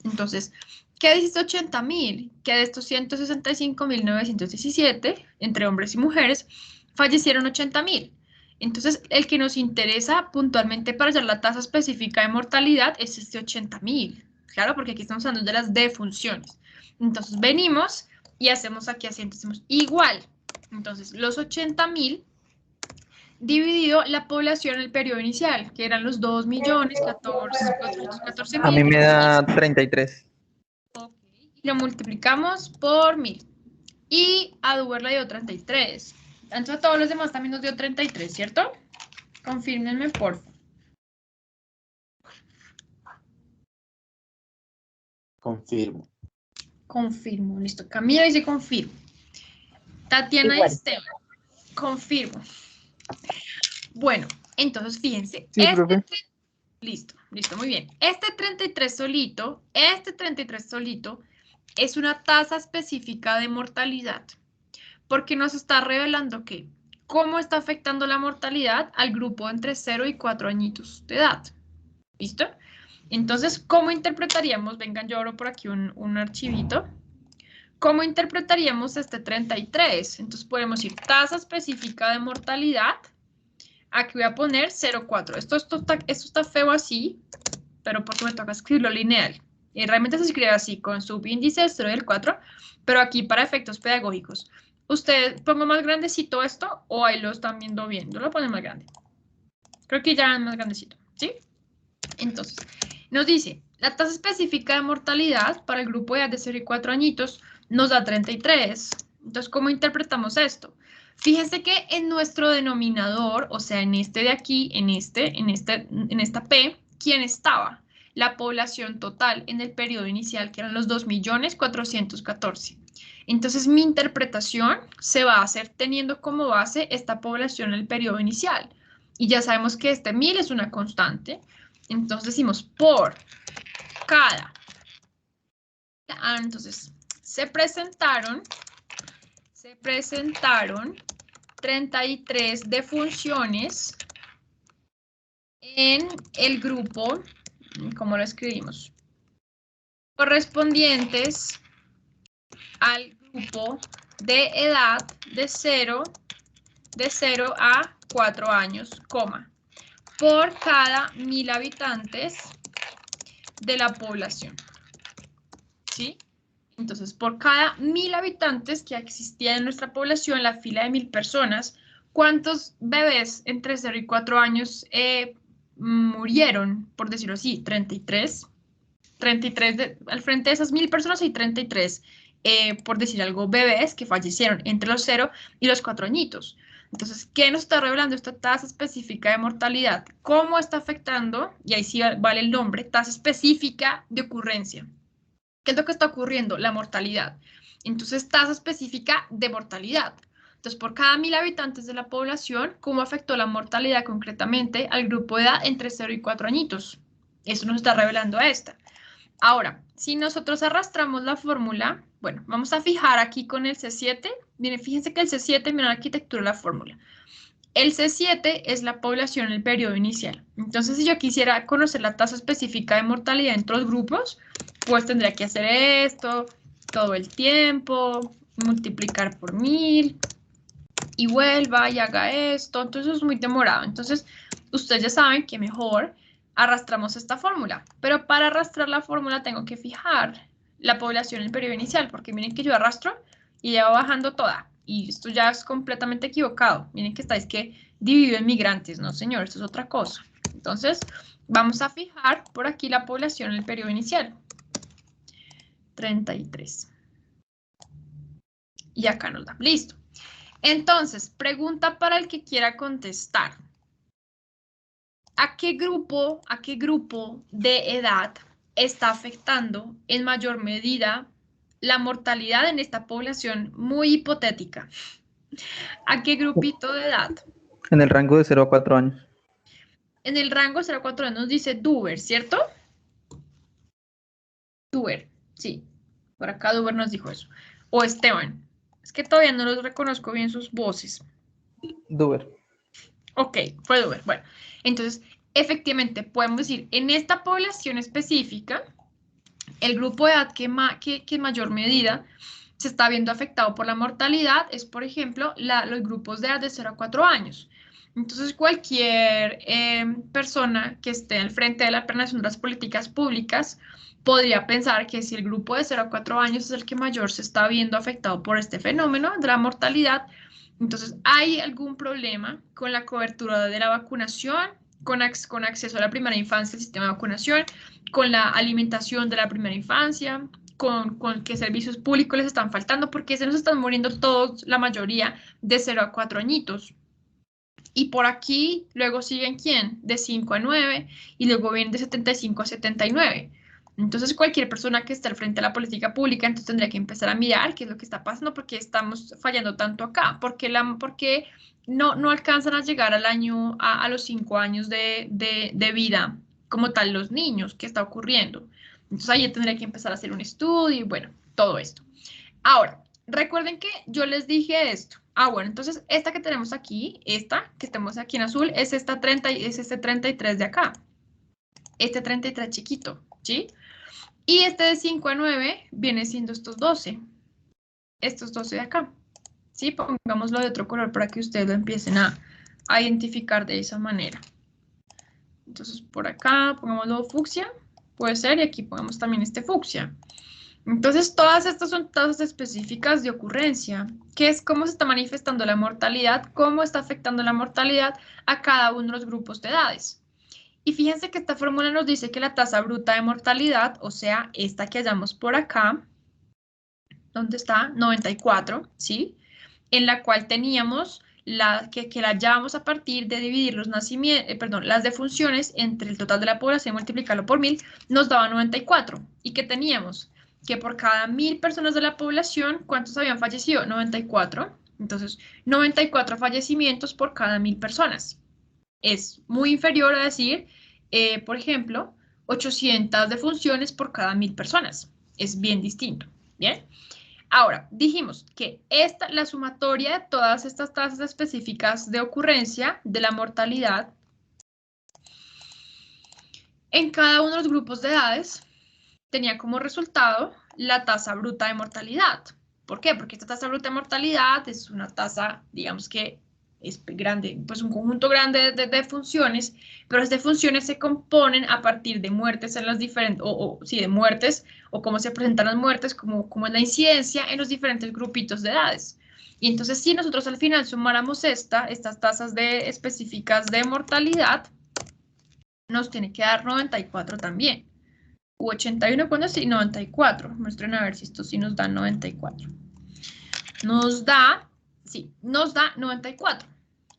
Entonces, ¿Qué dice 80.000? Que de estos 165.917, entre hombres y mujeres, fallecieron 80.000. Entonces, el que nos interesa puntualmente para hallar la tasa específica de mortalidad es este 80.000. Claro, porque aquí estamos hablando de las defunciones. Entonces, venimos y hacemos aquí asiento, hacemos igual. Entonces, los 80.000 dividido la población en el periodo inicial, que eran los 2.414.000. A mí me da 33. Ok, y lo multiplicamos por 1000. Y a Duber le dio 33. Entonces a todos los demás también nos dio 33, ¿cierto? Confírmenme, por favor. Confirmo. Confirmo, listo. Camila dice confirmo. Tatiana y Igual. Esteban, confirmo. Bueno, entonces fíjense. Sí, profe. Listo, muy bien. Este 33 solito es una tasa específica de mortalidad, porque nos está revelando que cómo está afectando la mortalidad al grupo entre 0 y 4 añitos de edad. ¿Listo? Entonces, ¿cómo interpretaríamos? Vengan, yo abro por aquí un archivito. ¿Cómo interpretaríamos este 33? Entonces podemos ir tasa específica de mortalidad. Aquí voy a poner 0,4. Esto está feo así, pero porque me toca escribirlo lineal. Y realmente se escribe así, con subíndice del 0 y del 4, pero aquí para efectos pedagógicos. ¿Usted pongo más grandecito esto o ahí lo están viendo bien? Yo lo pongo más grande. Creo que ya es más grandecito, ¿sí? Entonces, nos dice, la tasa específica de mortalidad para el grupo de edad de 0 y 4 añitos nos da 33. Entonces, ¿cómo interpretamos esto? Fíjense que en nuestro denominador, o sea, en este de aquí, en esta P, ¿quién estaba? La población total en el periodo inicial, que eran los 2.414.000. Entonces, mi interpretación se va a hacer teniendo como base esta población en el periodo inicial. Y ya sabemos que este 1000 es una constante. Entonces decimos por cada. Entonces, se presentaron 33 defunciones en el grupo, ¿cómo lo escribimos? Correspondientes al grupo de edad de 0 a 4 años, coma, por cada 1000 habitantes de la población. ¿Sí? Entonces, por cada 1000 habitantes que existía en nuestra población, la fila de 1000 personas, ¿cuántos bebés entre 0 y 4 años murieron, por decirlo así? 33. 33 al frente de esas 1000 personas hay 33, por decir algo, bebés que fallecieron entre los 0 y los 4 añitos. Entonces, ¿qué nos está revelando esta tasa específica de mortalidad? ¿Cómo está afectando? Y ahí sí vale el nombre, tasa específica de ocurrencia. ¿Qué es lo que está ocurriendo? La mortalidad. Entonces, tasa específica de mortalidad. Entonces, por cada 1000 habitantes de la población, ¿cómo afectó la mortalidad concretamente al grupo de edad entre 0 y 4 añitos? Eso nos está revelando esta. Ahora, si nosotros arrastramos la fórmula, bueno, vamos a fijar aquí con el C7. Miren, fíjense que el C7, miren la arquitectura de la fórmula. El C7 es la población en el periodo inicial. Entonces, si yo quisiera conocer la tasa específica de mortalidad entre los grupos, pues tendría que hacer esto todo el tiempo, multiplicar por 1000 y vuelva y haga esto. Entonces, es muy demorado. Entonces, ustedes ya saben que mejor arrastramos esta fórmula. Pero para arrastrar la fórmula tengo que fijar la población en el periodo inicial, porque miren que yo arrastro y ya va bajando toda. Y esto ya es completamente equivocado. Miren que estáis que dividido en migrantes. No, señor, esto es otra cosa. Entonces, vamos a fijar por aquí la población en el periodo inicial. 33. Y acá nos da. Listo. Entonces, pregunta para el que quiera contestar. ¿A qué grupo de edad está afectando en mayor medida la mortalidad en esta población muy hipotética? ¿A qué grupito de edad? En el rango de 0 a 4 años. En el rango 0 a 4 años dice Duber, ¿cierto? Duber, sí. Por acá Duber nos dijo eso. O Esteban. Es que todavía no los reconozco bien sus voces. Duber. Ok, fue Duber. Bueno, entonces, efectivamente, podemos decir, en esta población específica, El grupo de edad que en mayor medida se está viendo afectado por la mortalidad es, por ejemplo, los grupos de edad de 0 a 4 años. Entonces, cualquier persona que esté al frente de la planeación de las políticas públicas podría pensar que si el grupo de 0 a 4 años es el que mayor se está viendo afectado por este fenómeno de la mortalidad, entonces hay algún problema con la cobertura de la vacunación, con acceso a la primera infancia, el sistema de vacunación, con la alimentación de la primera infancia, con qué servicios públicos les están faltando, porque se nos están muriendo todos, la mayoría, de 0 a 4 añitos. Y por aquí, luego siguen, ¿quién? De 5 a 9, y luego vienen de 75 a 79. Entonces, cualquier persona que esté al frente de la política pública, entonces tendría que empezar a mirar qué es lo que está pasando, porque estamos fallando tanto acá, porque no alcanzan a llegar al año, a los 5 años de vida como tal los niños, ¿qué está ocurriendo? Entonces ahí tendría que empezar a hacer un estudio y bueno, todo esto. Ahora, recuerden que yo les dije esto. Bueno, entonces esta que tenemos aquí, esta que tenemos aquí en azul, es este 33 de acá. Este 33 chiquito, ¿sí? Y este de 5 a 9 viene siendo estos 12. Estos 12 de acá. ¿Sí? Pongámoslo de otro color para que ustedes lo empiecen a identificar de esa manera. Entonces por acá pongámoslo fucsia, puede ser, y aquí pongamos también este fucsia. Entonces todas estas son tasas específicas de ocurrencia, que es cómo se está manifestando la mortalidad, cómo está afectando la mortalidad a cada uno de los grupos de edades. Y fíjense que esta fórmula nos dice que la tasa bruta de mortalidad, o sea, esta que hallamos por acá, ¿dónde está? 94, ¿sí? En la cual teníamos que la hallábamos a partir de dividir los las defunciones entre el total de la población y multiplicarlo por 1000, nos daba 94. ¿Y qué teníamos? Que por cada 1000 personas de la población, ¿cuántos habían fallecido? 94. Entonces, 94 fallecimientos por cada 1000 personas. Es muy inferior a decir, por ejemplo, 800 defunciones por cada 1000 personas. Es bien distinto, ¿bien? Ahora, dijimos que la sumatoria de todas estas tasas específicas de ocurrencia de la mortalidad en cada uno de los grupos de edades tenía como resultado la tasa bruta de mortalidad. ¿Por qué? Porque esta tasa bruta de mortalidad es una tasa, digamos que es grande, pues un conjunto grande de funciones, pero estas funciones se componen a partir de muertes en las diferentes, de muertes, o cómo se presentan las muertes, cómo es la incidencia en los diferentes grupitos de edades. Y entonces, si nosotros al final sumáramos estas tasas específicas de mortalidad, nos tiene que dar 94 también. U 81, ¿cuándo sí? 94. Muestren a ver si esto sí nos da 94. Nos da 94.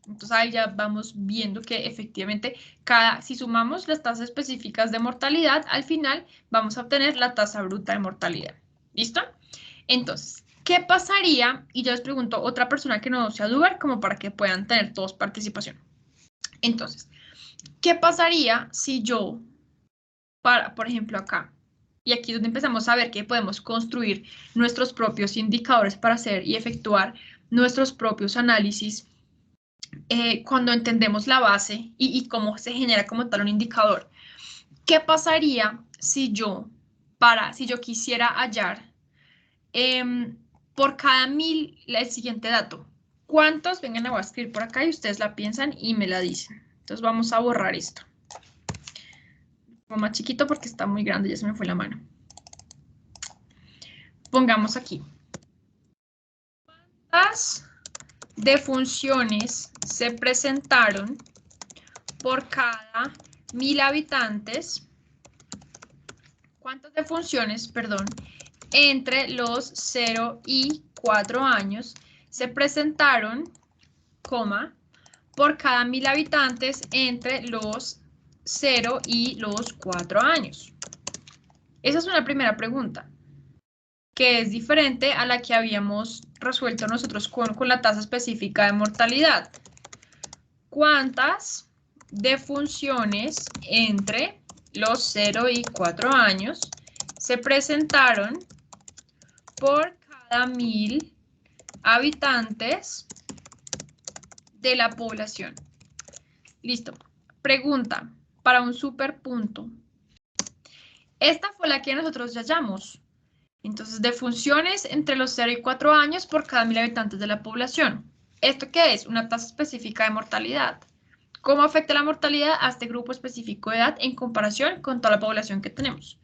Entonces ahí ya vamos viendo que efectivamente si sumamos las tasas específicas de mortalidad, al final vamos a obtener la tasa bruta de mortalidad. ¿Listo? Entonces, ¿qué pasaría? Y yo les pregunto a otra persona que no sea Duber, como para que puedan tener todos participación. Entonces, ¿qué pasaría si yo, por ejemplo acá, y aquí es donde empezamos a ver que podemos construir nuestros propios indicadores para hacer y efectuar nuestros propios análisis cuando entendemos la base y cómo se genera como tal un indicador? ¿Qué pasaría si yo quisiera hallar por cada 1000 el siguiente dato? ¿Cuántos? Vengan, la voy a escribir por acá y ustedes la piensan y me la dicen. Entonces vamos a borrar esto. Más chiquito porque está muy grande, ya se me fue la mano. Pongamos aquí. ¿Cuántas defunciones se presentaron por cada 1000 habitantes? ¿Cuántas defunciones, perdón, entre los 0 y 4 años se presentaron, por cada 1000 habitantes entre los 0 y los 4 años? Esa es una primera pregunta, que es diferente a la que habíamos resuelto nosotros con la tasa específica de mortalidad. ¿Cuántas defunciones entre los 0 y 4 años se presentaron por cada 1000 habitantes de la población? Listo. Pregunta para un superpunto. Esta fue la que nosotros ya hallamos. Entonces, de funciones entre los 0 y 4 años por cada 1000 habitantes de la población. ¿Esto qué es? Una tasa específica de mortalidad. ¿Cómo afecta la mortalidad a este grupo específico de edad en comparación con toda la población que tenemos?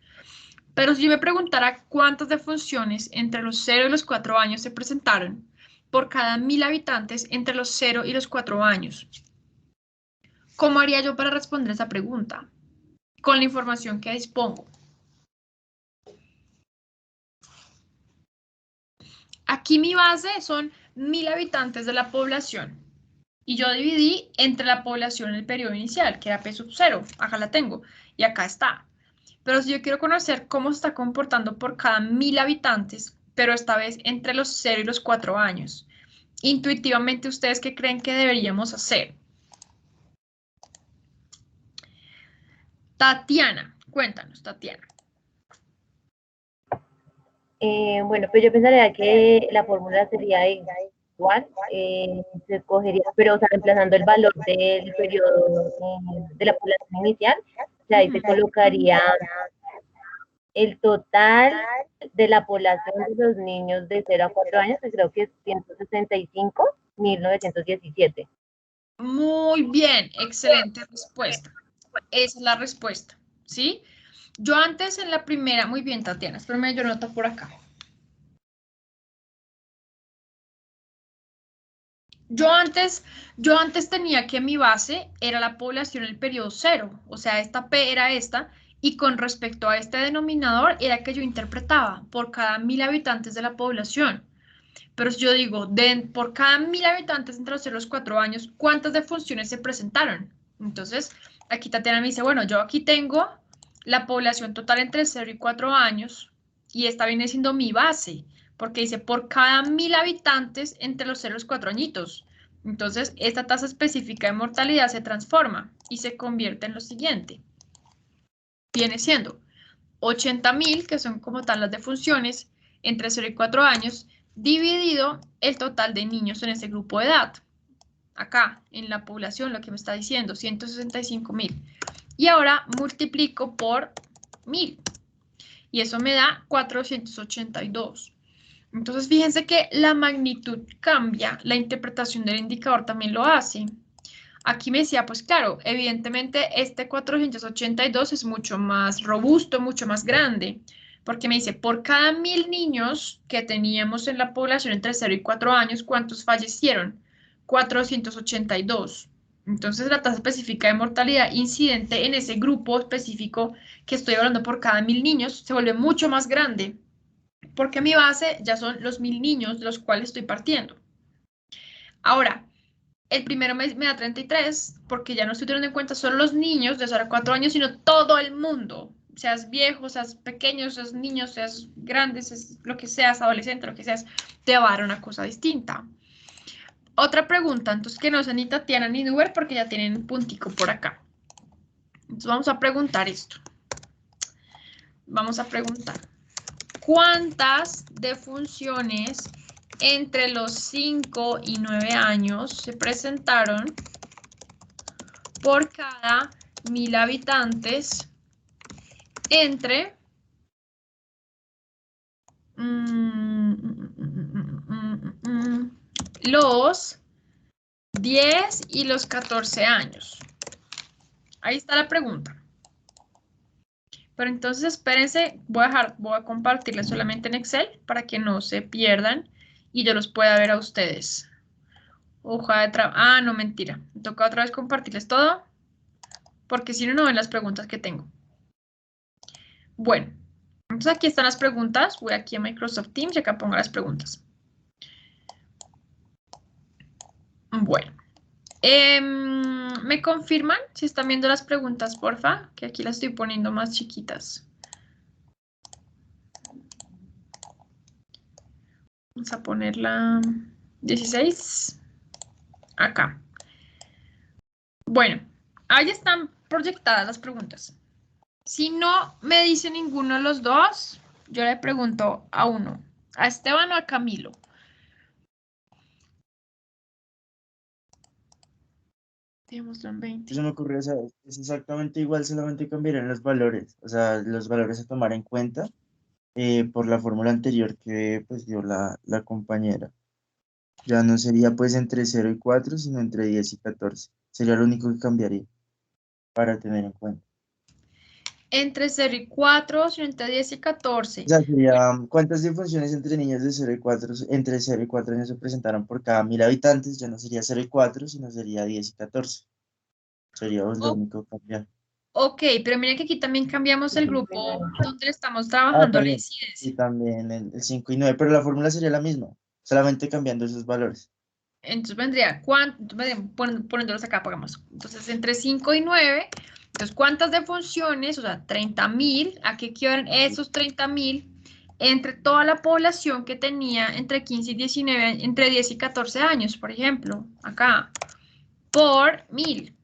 Pero si yo me preguntara cuántas defunciones entre los 0 y los 4 años se presentaron por cada 1000 habitantes entre los 0 y los 4 años, ¿cómo haría yo para responder esa pregunta? Con la información que dispongo. Aquí mi base son 1000 habitantes de la población. Y yo dividí entre la población en el periodo inicial, que era P sub 0. Acá la tengo. Y acá está. Pero si yo quiero conocer cómo se está comportando por cada 1000 habitantes, pero esta vez entre los 0 y los 4 años, intuitivamente, ¿ustedes qué creen que deberíamos hacer? Tatiana, cuéntanos, Tatiana. Bueno, pues yo pensaría que la fórmula sería igual, se escogería, pero o sea, reemplazando el valor del periodo de la población inicial, o sea, ahí se colocaría el total de la población de los niños de 0 a 4 años, que creo que es 165.917. Muy bien, excelente respuesta. Esa es la respuesta, ¿sí? Yo antes en la primera, muy bien, Tatiana, espérame, yo noto por acá. Yo antes tenía que mi base era la población del periodo 0, o sea, esta P era esta, y con respecto a este denominador era que yo interpretaba por cada 1000 habitantes de la población. Pero si yo digo, por cada 1000 habitantes entre los 0 y los 4 años, ¿cuántas defunciones se presentaron? Entonces, aquí Tatiana me dice, bueno, yo aquí tengo la población total entre 0 y 4 años, y esta viene siendo mi base, porque dice por cada 1000 habitantes entre los 0 y los 4 añitos. Entonces, esta tasa específica de mortalidad se transforma y se convierte en lo siguiente. Viene siendo 80.000, que son como tal las defunciones, entre 0 y 4 años, dividido el total de niños en ese grupo de edad. Acá, en la población, lo que me está diciendo, 165.000. Y ahora multiplico por 1000. Y eso me da 482. Entonces, fíjense que la magnitud cambia, la interpretación del indicador también lo hace. Aquí me decía, pues claro, evidentemente este 482 es mucho más robusto, mucho más grande, porque me dice, por cada 1000 niños que teníamos en la población entre 0 y 4 años, ¿cuántos fallecieron? 482. Entonces la tasa específica de mortalidad incidente en ese grupo específico que estoy hablando por cada 1000 niños se vuelve mucho más grande, porque mi base ya son los 1000 niños de los cuales estoy partiendo. Ahora, el primero me da 33, porque ya no estoy teniendo en cuenta solo los niños de 0 a 4 años, sino todo el mundo. Seas viejo, seas pequeño, seas niño, seas grande, seas lo que seas, adolescente, lo que seas, te va a dar una cosa distinta. Otra pregunta, entonces que no sea ni Tatiana ni Nuber, porque ya tienen un puntico por acá. Entonces vamos a preguntar esto. Vamos a preguntar, ¿cuántas defunciones entre los 5 y 9 años se presentaron por cada 1000 habitantes entre los 10 y los 14 años? Ahí está la pregunta. Pero entonces espérense, voy a compartirles solamente en Excel para que no se pierdan y yo los pueda ver a ustedes. Hoja de trabajo. Ah, no, mentira. Me toca otra vez compartirles todo, porque si no, no ven las preguntas que tengo. Bueno, entonces aquí están las preguntas. Voy aquí a Microsoft Teams y acá pongo las preguntas. Bueno. ¿Me confirman si están viendo las preguntas, porfa? Que aquí las estoy poniendo más chiquitas. Vamos a ponerla 16. Acá. Bueno, ahí están proyectadas las preguntas. Si no me dice ninguno de los dos, yo le pregunto a uno, a Esteban o a Camilo. Dejémoslo en 20. Se me ocurrió, o sea, es exactamente igual, solamente cambiarían los valores, o sea, los valores a tomar en cuenta por la fórmula anterior que pues dio la compañera. Ya no sería pues entre 0 y 4 sino entre 10 y 14. Sería lo único que cambiaría para tener en cuenta. Entre 0 y 4, sino entre 10 y O 14. sea, sería, ¿cuántas difusiones entre niños de 0 y 4 entre 0 y 4 años se presentaron por cada 1000 habitantes? Ya no sería 0 y 4 sino sería 10 y 14. Sería pues, lo O- único que cambiar. ok, pero miren que aquí también cambiamos el grupo donde estamos Ah, trabajando la también. Y incidencia. también el 5 y 9, pero la fórmula sería la misma, solamente cambiando esos valores. Entonces vendría, poniéndolos acá, pongamos. Entonces, entre 5 y 9, entonces, ¿cuántas defunciones? O sea, 30.000, ¿a qué equivalen esos 30.000? Entre toda la población que tenía entre 15 y 19, entre 10 y 14 años, por ejemplo, acá, por 1.000,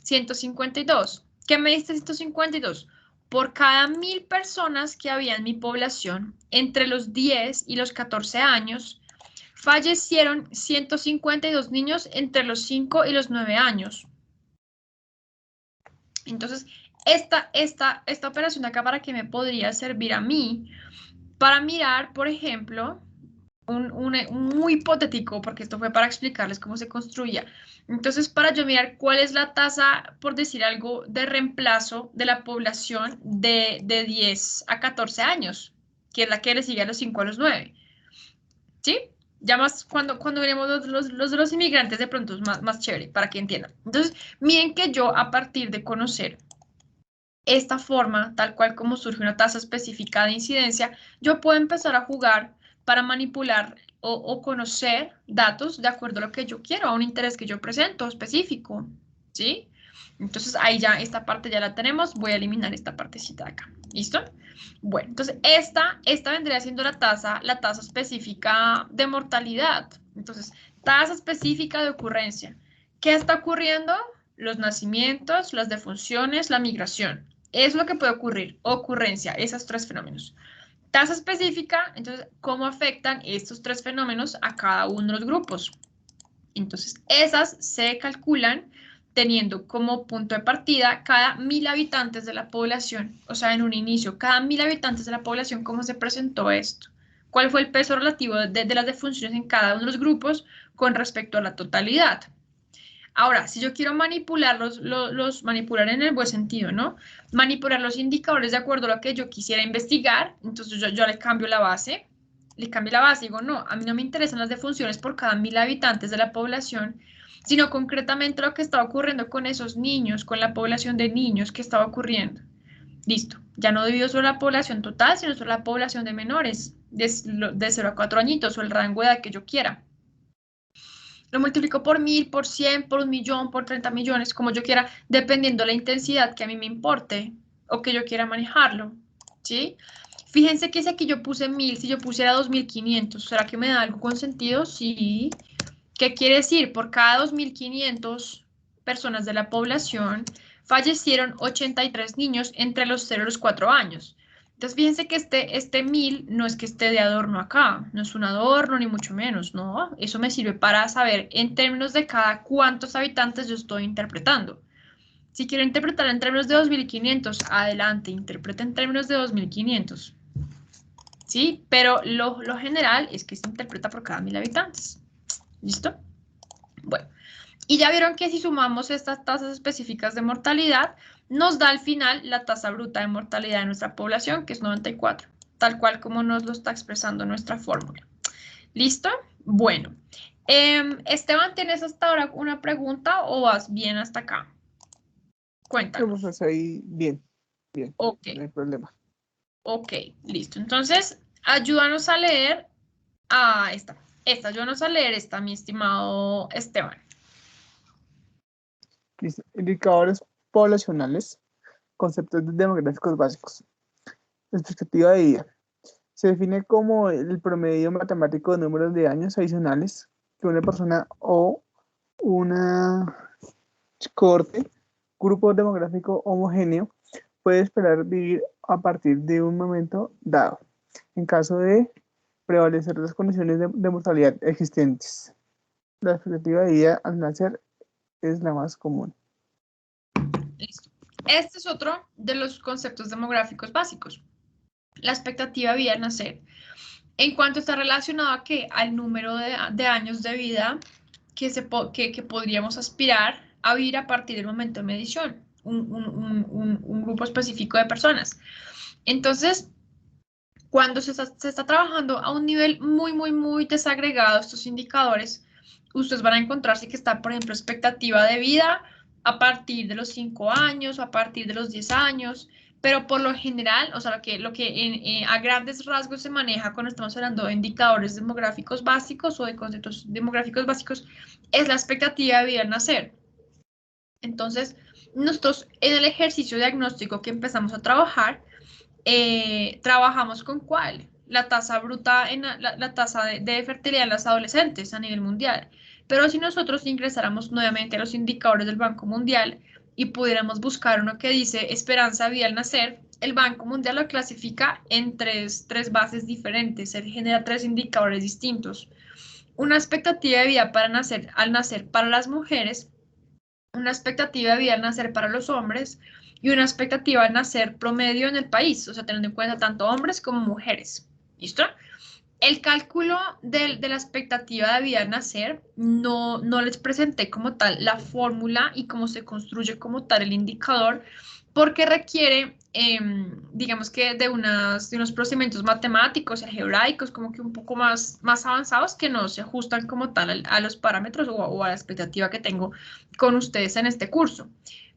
152. ¿Qué me diste 152? Por cada 1.000 personas que había en mi población entre los 10 y los 14 años, fallecieron 152 niños entre los 5 y los 9 años. Entonces, esta operación de acá, ¿para qué me podría servir a mí? Para mirar, por ejemplo, un muy hipotético, porque esto fue para explicarles cómo se construía. Entonces, para yo mirar cuál es la tasa, por decir algo, de reemplazo de la población de 10 a 14 años, que es la que le sigue a los 5 a los 9. ¿Sí? Ya más cuando veremos los de los inmigrantes, de pronto es más chévere para que entiendan. Entonces, miren que yo, a partir de conocer esta forma, tal cual como surge una tasa específica de incidencia, yo puedo empezar a jugar para manipular o conocer datos de acuerdo a lo que yo quiero, a un interés que yo presento específico, ¿sí? Entonces ahí ya esta parte ya la tenemos, voy a eliminar esta partecita de acá, ¿listo? Bueno, entonces esta vendría siendo la tasa específica de mortalidad. Entonces, tasa específica de ocurrencia. ¿Qué está ocurriendo? Los nacimientos, las defunciones, la migración. Es lo que puede ocurrir, ocurrencia, esos tres fenómenos. Tasa específica, entonces, ¿cómo afectan estos tres fenómenos a cada uno de los grupos? Entonces, esas se calculan teniendo como punto de partida cada 1.000 habitantes de la población. O sea, en un inicio, cada 1.000 habitantes de la población, ¿cómo se presentó esto? ¿Cuál fue el peso relativo de las defunciones en cada uno de los grupos con respecto a la totalidad? Ahora, si yo quiero manipular manipular en el buen sentido, ¿no? Manipular los indicadores de acuerdo a lo que yo quisiera investigar, entonces yo le cambio la base, digo, no, a mí no me interesan las defunciones por cada 1.000 habitantes de la población, sino concretamente lo que está ocurriendo con esos niños, con la población de niños que estaba ocurriendo. Listo, ya no divido solo la población total, sino solo la población de menores, de 0 a 4 añitos o el rango de edad que yo quiera. Lo multiplico por 1.000, por 100, por 1.000.000, por 30 millones, como yo quiera, dependiendo la intensidad que a mí me importe o que yo quiera manejarlo, ¿sí? Fíjense que si aquí yo puse 1.000, si yo pusiera 2.500, ¿será que me da algo con sentido? Sí. ¿Qué quiere decir? Por cada 2.500 personas de la población, fallecieron 83 niños entre los 0 y los 4 años. Entonces, fíjense que este 1.000 no es que esté de adorno acá, no es un adorno ni mucho menos, no. Eso me sirve para saber en términos de cada cuántos habitantes yo estoy interpretando. Si quiero interpretar en términos de 2.500, adelante, interpreta en términos de 2.500. ¿Sí? Pero lo general es que se interpreta por cada 1.000 habitantes. ¿Listo? Bueno, y ya vieron que si sumamos estas tasas específicas de mortalidad, nos da al final la tasa bruta de mortalidad de nuestra población, que es 94, tal cual como nos lo está expresando nuestra fórmula. ¿Listo? Bueno, Esteban, ¿tienes hasta ahora una pregunta o vas bien hasta acá? Cuéntanos. Pues ahí, bien, Ok, no hay problema. ok, listo. Entonces, ayúdanos a leer ayúdanos a leer esta, mi estimado Esteban. Listo. Indicadores poblacionales, conceptos demográficos básicos. Expectativa de vida. Se define como el promedio matemático de números de años adicionales que una persona o una cohorte, grupo demográfico homogéneo, puede esperar vivir a partir de un momento dado, en caso de prevalecer las condiciones de mortalidad existentes. La expectativa de vida al nacer es la más común. Listo. Este es otro de los conceptos demográficos básicos. La expectativa de vida al nacer. En cuanto está relacionado a que al número de años de vida que podríamos aspirar a vivir a partir del momento de medición, un grupo específico de personas. Entonces, cuando se está trabajando a un nivel muy desagregado estos indicadores, ustedes van a encontrarse que está, por ejemplo, expectativa de vida a partir de los 5 años o a partir de los 10 años, pero por lo general, o sea, lo que a grandes rasgos se maneja cuando estamos hablando de indicadores demográficos básicos o de conceptos demográficos básicos, es la expectativa de vida al nacer. Entonces, nosotros en el ejercicio diagnóstico que empezamos a trabajar, trabajamos con ¿cuál? La tasa bruta, la tasa de fertilidad en las adolescentes a nivel mundial. Pero si nosotros ingresáramos nuevamente a los indicadores del Banco Mundial y pudiéramos buscar uno que dice esperanza de vida al nacer, el Banco Mundial lo clasifica en tres bases diferentes. Él genera 3 indicadores distintos. Una expectativa de vida al nacer para las mujeres, una expectativa de vida al nacer para los hombres y una expectativa de nacer promedio en el país, o sea, teniendo en cuenta tanto hombres como mujeres. ¿Listo? El cálculo de la expectativa de vida al nacer, no les presenté como tal la fórmula y cómo se construye como tal el indicador, porque requiere, digamos que de unos procedimientos matemáticos, algebraicos, como que un poco más avanzados que no se ajustan como tal a los parámetros o a la expectativa que tengo con ustedes en este curso.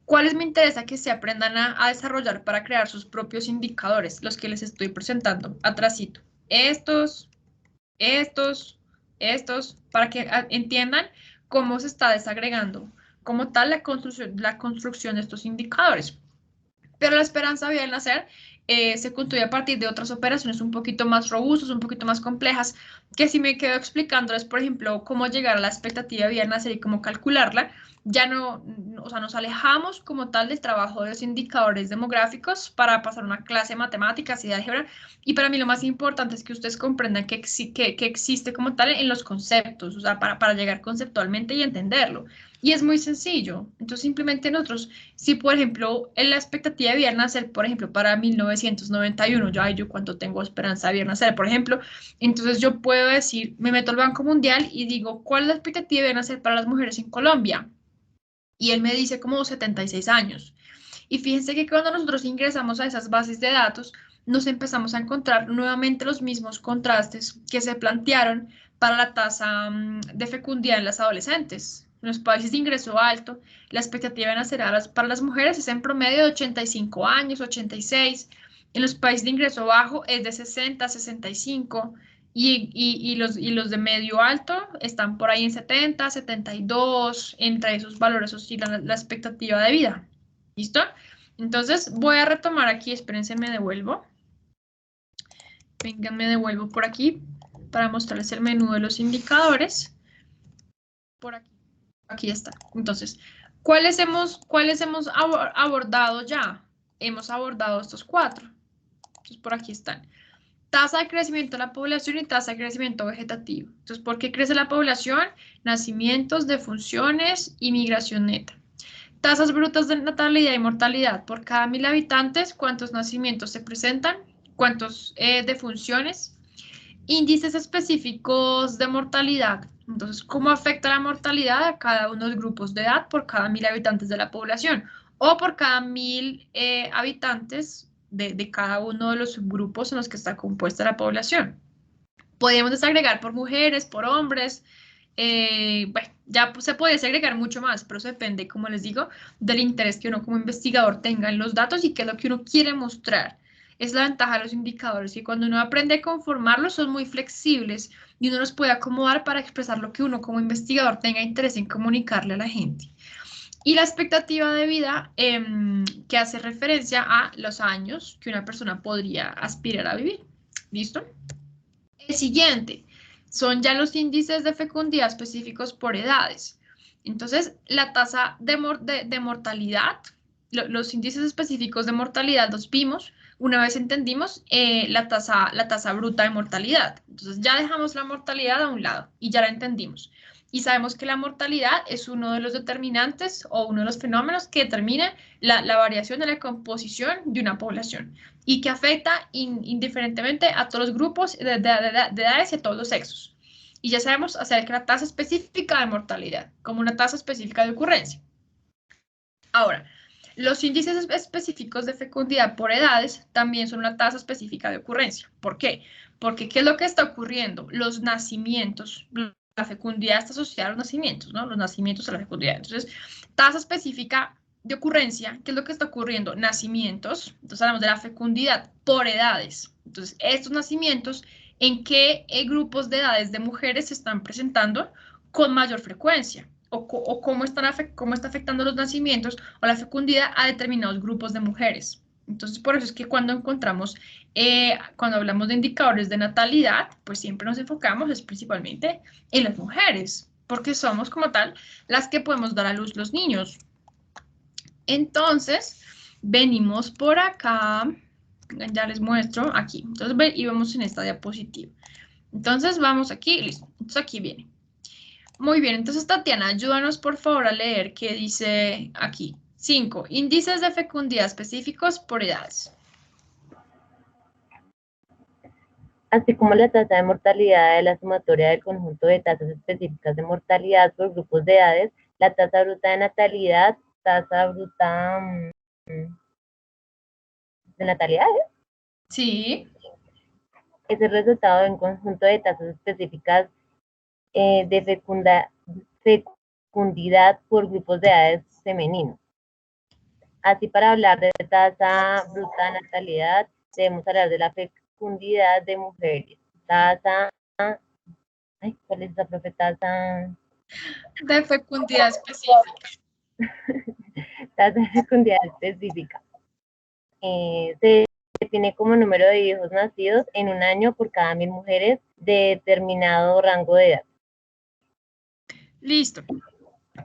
¿Cuáles me interesa que se aprendan a desarrollar para crear sus propios indicadores? Los que les estoy presentando atrásito. Estos, para que entiendan cómo se está desagregando como tal la construcción de estos indicadores. Pero la esperanza de vida al nacer se construye a partir de otras operaciones un poquito más robustas, un poquito más complejas, que si me quedo explicándoles, por ejemplo, cómo llegar a la expectativa de vida al nacer y cómo calcularla, ya o sea, nos alejamos como tal del trabajo de los indicadores demográficos para pasar una clase de matemáticas y de álgebra. Y para mí lo más importante es que ustedes comprendan que existe como tal en los conceptos, o sea, para llegar conceptualmente y entenderlo. Y es muy sencillo. Entonces, simplemente nosotros, si por ejemplo, en la expectativa de vida al nacer, por ejemplo, para 1991, yo cuánto tengo esperanza de vida al nacer, por ejemplo, entonces yo puedo decir, me meto al Banco Mundial y digo, ¿cuál es la expectativa de vida al nacer para las mujeres en Colombia? Y él me dice como 76 años. Y fíjense que cuando nosotros ingresamos a esas bases de datos, nos empezamos a encontrar nuevamente los mismos contrastes que se plantearon para la tasa de fecundidad en las adolescentes. En los países de ingreso alto, la expectativa de nacer para las mujeres es en promedio de 85 años, 86. En los países de ingreso bajo es de 60, 65. Y los de medio alto están por ahí en 70, 72. Entre esos valores oscila la expectativa de vida. ¿Listo? Entonces voy a retomar aquí, espérense, me devuelvo. Vengan, me devuelvo por aquí para mostrarles el menú de los indicadores. Por aquí. Aquí está. Entonces, ¿cuáles hemos abordado ya? Hemos abordado estos 4. Entonces, por aquí están. Tasa de crecimiento de la población y tasa de crecimiento vegetativo. Entonces, ¿por qué crece la población? Nacimientos, defunciones y migración neta. Tasas brutas de natalidad y mortalidad. Por cada 1000 habitantes, ¿cuántos nacimientos se presentan? ¿Cuántos defunciones? Índices específicos de mortalidad. Entonces, ¿cómo afecta la mortalidad a cada uno de los grupos de edad por cada 1000 habitantes de la población? O por cada 1000 habitantes de cada uno de los subgrupos en los que está compuesta la población. Podemos desagregar por mujeres, por hombres. Bueno, ya se puede desagregar mucho más, pero eso depende, como les digo, del interés que uno como investigador tenga en los datos y qué es lo que uno quiere mostrar. Es la ventaja de los indicadores, que cuando uno aprende a conformarlos son muy flexibles y uno los puede acomodar para expresar lo que uno como investigador tenga interés en comunicarle a la gente. Y la expectativa de vida que hace referencia a los años que una persona podría aspirar a vivir. ¿Listo? El siguiente son ya los índices de fecundidad específicos por edades. Entonces, la tasa de mortalidad, los índices específicos de mortalidad los vimos una vez entendimos la tasa bruta de mortalidad. Entonces, ya dejamos la mortalidad a un lado y ya la entendimos. y sabemos que la mortalidad es uno de los determinantes o uno de los fenómenos que determina la variación de la composición de una población y que afecta indiferentemente a todos los grupos de edades y a todos los sexos. Y ya sabemos acerca de la tasa específica de mortalidad, como una tasa específica de ocurrencia. Ahora, los índices específicos de fecundidad por edades también son una tasa específica de ocurrencia. ¿Por qué? Porque ¿qué es lo que está ocurriendo? Los nacimientos, la fecundidad está asociada a los nacimientos, ¿no? Los nacimientos a la fecundidad. Entonces, tasa específica de ocurrencia, ¿qué es lo que está ocurriendo? Nacimientos, entonces hablamos de la fecundidad por edades. Entonces, estos nacimientos, ¿en qué grupos de edades de mujeres se están presentando con mayor frecuencia? O cómo está afectando los nacimientos o la fecundidad a determinados grupos de mujeres. Entonces, por eso es que cuando encontramos, cuando hablamos de indicadores de natalidad, pues siempre nos enfocamos es principalmente en las mujeres, porque somos como tal las que podemos dar a luz los niños. Entonces, venimos por acá, ya les muestro aquí, entonces y vamos en esta diapositiva. Entonces, vamos aquí, listo, entonces aquí viene. Muy bien, entonces Tatiana, ayúdanos por favor a leer qué dice aquí. 5. Índices de fecundidad específicos por edades. Así como la tasa de mortalidad de la sumatoria del conjunto de tasas específicas de mortalidad por grupos de edades, la tasa bruta de natalidad, tasa bruta de natalidad, Sí. es el resultado de un conjunto de tasas específicas de fecundidad por grupos de edades femeninos. Así, para hablar de tasa bruta de natalidad, debemos hablar de la fecundidad de mujeres. Tasa, ¿cuál es esa profe? Tasa De fecundidad específica. Tasa de fecundidad específica. Se define como número de hijos nacidos en un año por cada 1000 mujeres de determinado rango de edad. Listo.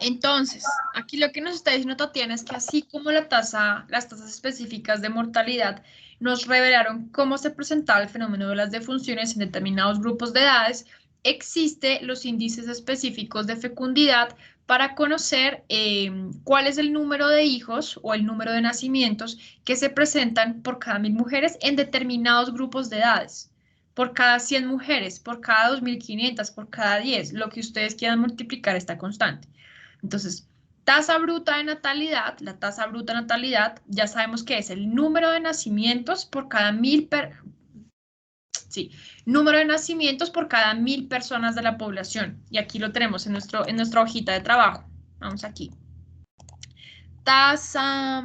Entonces, aquí lo que nos está diciendo Tatiana es que así como las tasas específicas de mortalidad nos revelaron cómo se presentaba el fenómeno de las defunciones en determinados grupos de edades, existen los índices específicos de fecundidad para conocer cuál es el número de hijos o el número de nacimientos que se presentan por cada 1000 mujeres en determinados grupos de edades. Por cada 100 mujeres, por cada 2500, por cada 10, lo que ustedes quieran multiplicar esta constante. Entonces, tasa bruta de natalidad, la tasa bruta de natalidad, ya sabemos que es el número de nacimientos por cada 1000 número de nacimientos por cada 1000 personas de la población. Y aquí lo tenemos en nuestra hojita de trabajo. Vamos aquí. Tasa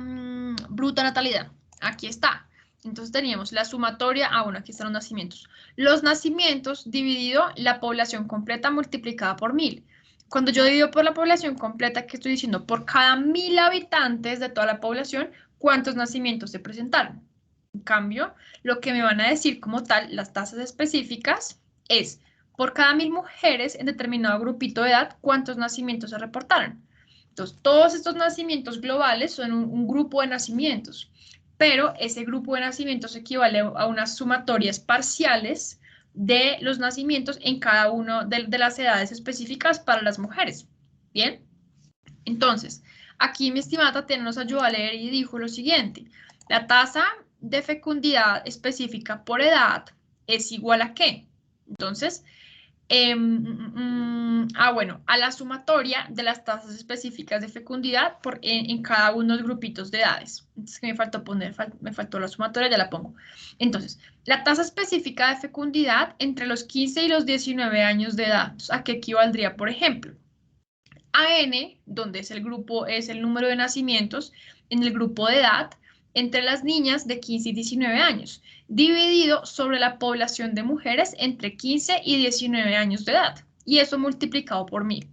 bruta de natalidad. Aquí está. Entonces teníamos la sumatoria, bueno, aquí están los nacimientos. Los nacimientos dividido la población completa multiplicada por 1000. Cuando yo divido por la población completa, ¿qué estoy diciendo? Por cada 1000 habitantes de toda la población, ¿cuántos nacimientos se presentaron? En cambio, lo que me van a decir como tal, las tasas específicas, es por cada 1000 mujeres en determinado grupito de edad, ¿cuántos nacimientos se reportaron? Entonces, todos estos nacimientos globales son un grupo de nacimientos, pero ese grupo de nacimientos equivale a unas sumatorias parciales de los nacimientos en cada una de las edades específicas para las mujeres. ¿Bien? Entonces, aquí mi estimada Tatiana nos ayudó a leer y dijo lo siguiente. La tasa de fecundidad específica por edad es igual a ¿qué? Entonces, bueno, a la sumatoria de las tasas específicas de fecundidad en cada uno de los grupitos de edades. Entonces, que me faltó poner, me faltó la sumatoria, ya la pongo. Entonces, la tasa específica de fecundidad entre los 15 y los 19 años de edad. Entonces, ¿a qué equivaldría, por ejemplo? A N, donde es el grupo, es el número de nacimientos en el grupo de edad, entre las niñas de 15 y 19 años, dividido sobre la población de mujeres entre 15 y 19 años de edad, y eso multiplicado por 1000.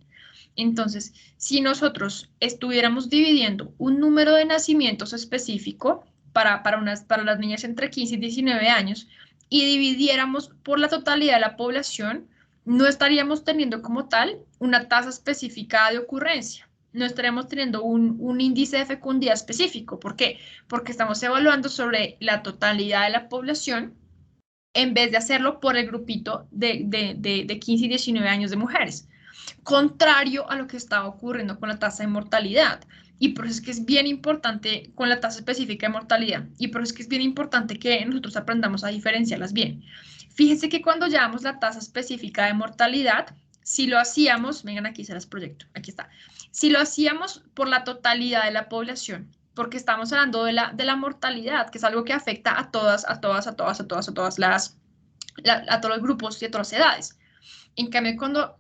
Entonces, si nosotros estuviéramos dividiendo un número de nacimientos específico para las niñas entre 15 y 19 años y dividiéramos por la totalidad de la población, no estaríamos teniendo como tal una tasa específica de ocurrencia. No estaríamos teniendo un índice de fecundidad específico. ¿Por qué? Porque estamos evaluando sobre la totalidad de la población en vez de hacerlo por el grupito de 15 y 19 años de mujeres. contrario a lo que estaba ocurriendo con la tasa de mortalidad. Y por eso es que es bien importante con la tasa específica de mortalidad. Y por eso es que es bien importante que nosotros aprendamos a diferenciarlas bien. Fíjense que cuando llevamos la tasa específica de mortalidad, si lo hacíamos, vengan aquí, se las proyecto, aquí está. Si lo hacíamos por la totalidad de la población, porque estamos hablando de la mortalidad, que es algo que afecta a todos los grupos y a todas las edades. En cambio,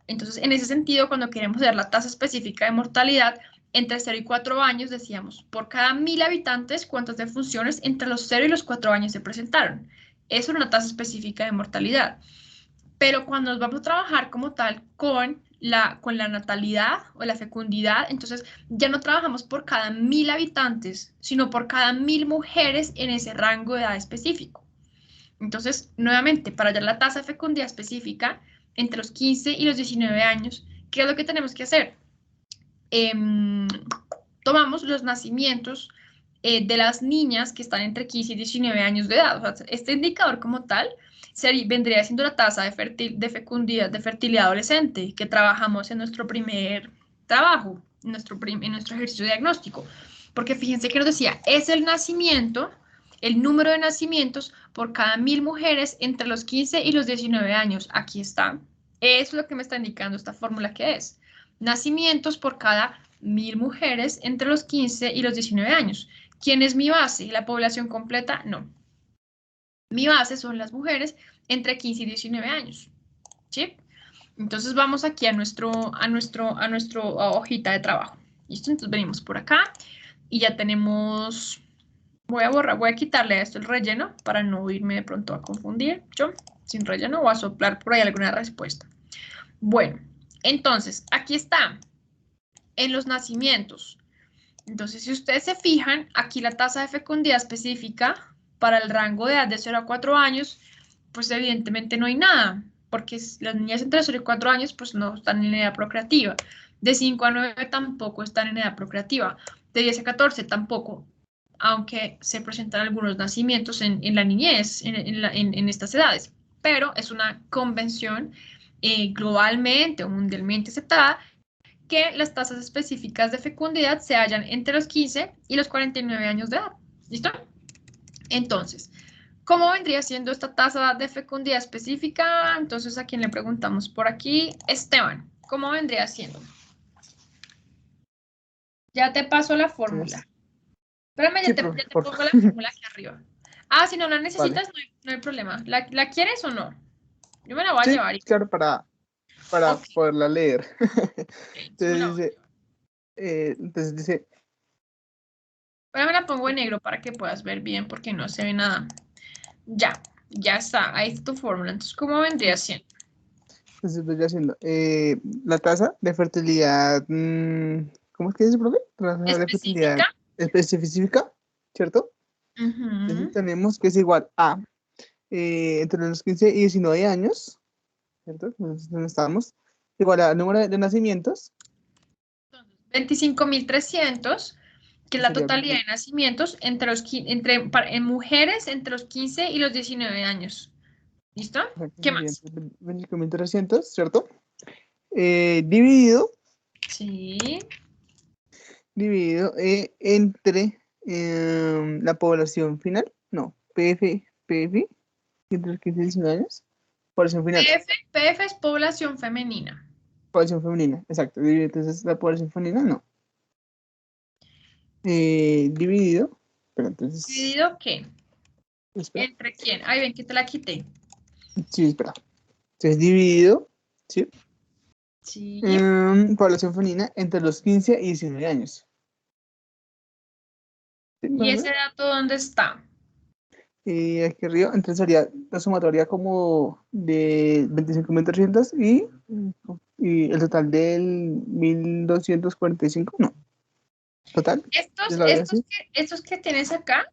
entonces, en ese sentido, cuando queremos ver la tasa específica de mortalidad, entre 0 y 4 años, decíamos, por cada 1000 habitantes, ¿cuántas defunciones entre los 0 y los 4 años se presentaron? Eso es una tasa específica de mortalidad. Pero cuando nos vamos a trabajar como tal con la natalidad o la fecundidad, entonces ya no trabajamos por cada 1000 habitantes, sino por cada 1000 mujeres en ese rango de edad específico. Entonces, nuevamente, para hallar la tasa de fecundidad específica entre los 15 y los 19 años, ¿qué es lo que tenemos que hacer? Tomamos los nacimientos de las niñas que están entre 15 y 19 años de edad. O sea, este indicador como tal vendría siendo la tasa de fecundidad, de fertilidad adolescente que trabajamos en nuestro primer trabajo, en nuestro ejercicio diagnóstico. Porque fíjense que nos decía, es el nacimiento, el número de nacimientos por cada 1000 mujeres entre los 15 y los 19 años. Aquí está. Es lo que me está indicando esta fórmula que es. Nacimientos por cada 1000 mujeres entre los 15 y los 19 años. ¿Quién es mi base? ¿La población completa? No. Mi base son las mujeres entre 15 y 19 años. ¿Sí? Entonces vamos aquí a nuestra hojita de trabajo. ¿Listo? Entonces venimos por acá y ya tenemos... Voy a quitarle a esto el relleno para no irme de pronto a confundir. Yo, sin relleno, voy a soplar por ahí alguna respuesta. Bueno, entonces, aquí está, en los nacimientos. Entonces, si ustedes se fijan, aquí la tasa de fecundidad específica para el rango de edad de 0 a 4 años, pues evidentemente no hay nada, porque las niñas entre 0 y 4 años pues no están en edad procreativa. De 5 a 9 tampoco están en edad procreativa. De 10 a 14 tampoco, aunque se presentan algunos nacimientos en la niñez, en estas edades. Pero es una convención globalmente o mundialmente aceptada que las tasas específicas de fecundidad se hallan entre los 15 y los 49 años de edad. ¿Listo? Entonces, ¿cómo vendría siendo esta tasa de fecundidad específica? Entonces, ¿a quién le preguntamos por aquí? Esteban, ¿cómo vendría siendo? Ya te paso la fórmula. Espérame, ya te pongo la fórmula aquí arriba. Ah, si no la necesitas, vale. No hay problema. ¿La quieres o no? Yo me la voy a llevar. Claro, para okay, poderla leer. Entonces dice... Ahora me la pongo en negro para que puedas ver bien porque no se ve nada. Ya está. Ahí está tu fórmula. Entonces, ¿cómo vendría siendo? Entonces estoy haciendo la tasa de fertilidad... ¿Cómo es que dice, profe? Tasa de fertilidad específica, ¿cierto? Entonces tenemos que es igual a entre los 15 y 19 años, ¿cierto? Entonces estamos igual al número de nacimientos. 25.300, que es la totalidad de nacimientos en mujeres entre los 15 y los 19 años. ¿Listo? ¿Qué más? 25.300, ¿cierto? Dividido. Sí. Dividido entre la población final. No, PF, entre los 15 y 19 años. Población final. PF es población femenina. Población femenina, exacto. Entonces la población femenina no. Dividido. Pero entonces... ¿Dividido qué? Espera. ¿Entre quién? Ay, ven que te la quité. Sí, espera. Entonces dividido, ¿sí? Sí. Población femenina entre los 15 y 19 años. ¿Sí? ¿Y ese dato dónde está? Aquí arriba, entonces sería la sumatoria como de 25.300 y el total del 1.245, no. Total. Estos que tienes acá,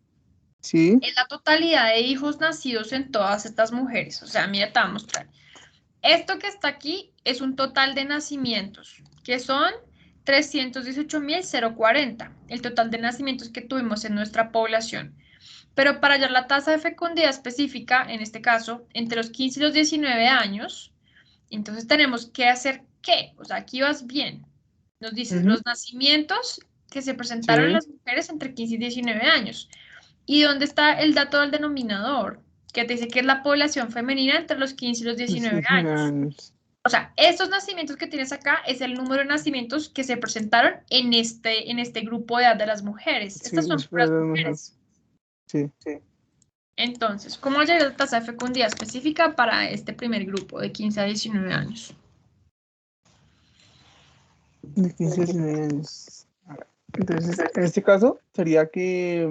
sí, es la totalidad de hijos nacidos en todas estas mujeres. O sea, mira, te voy a mostrar. Esto que está aquí es un total de nacimientos, que son 318.040, el total de nacimientos que tuvimos en nuestra población. Pero para hallar la tasa de fecundidad específica, en este caso, entre los 15 y los 19 años, entonces tenemos que hacer qué? O sea, aquí vas bien. Nos dices Ujú. los nacimientos que se presentaron en Sí. las mujeres entre 15 y 19 años. ¿Y dónde está el dato del denominador? Que te dice que es la población femenina entre los 15 y los 19 años. O sea, estos nacimientos que tienes acá es el número de nacimientos que se presentaron en este grupo de edad de las mujeres. Sí, Estas son después puras de mujeres. Sí. Entonces, ¿cómo hallar la tasa de fecundidad específica para este primer grupo de 15 a 19 años? De 15 a 19 años. A ver, entonces, en este caso, sería que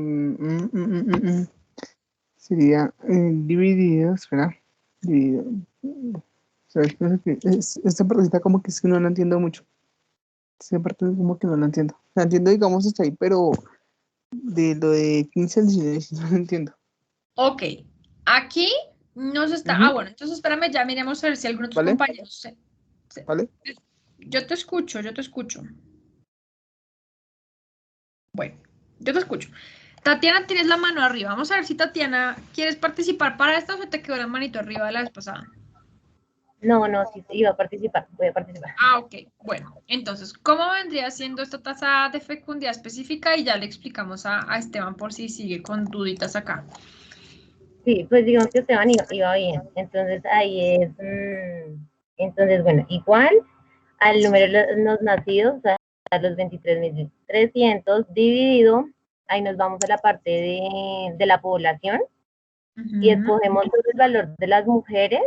sería dividido, espera, dividido. ¿Sabes? Esta partecita como que es que no la entiendo mucho. Esta parte como que no la entiendo. La entiendo, digamos, hasta ahí, pero de lo de 15 al 19 sí no lo entiendo. Ok, aquí nos está... Ah, Ujú. bueno, entonces espérame, ya miremos a ver si algunos de tus ¿Vale? compañeros... ¿Vale? Yo te escucho, yo te escucho. Bueno, yo te escucho. Tatiana, tienes la mano arriba. Vamos a ver si Tatiana, ¿quieres participar para esto o se te quedó la manito arriba de la vez pasada? No, sí, iba a participar, voy a participar. Ah, ok. Bueno, entonces, ¿cómo vendría siendo esta tasa de fecundidad específica? Y ya le explicamos a Esteban por si sigue con duditas acá. Sí, pues digamos que Esteban iba bien. Entonces ahí es, entonces bueno, igual al número de los nacidos, o sea, a los 23.300 dividido, ahí nos vamos a la parte de la población y escogemos el valor de las mujeres,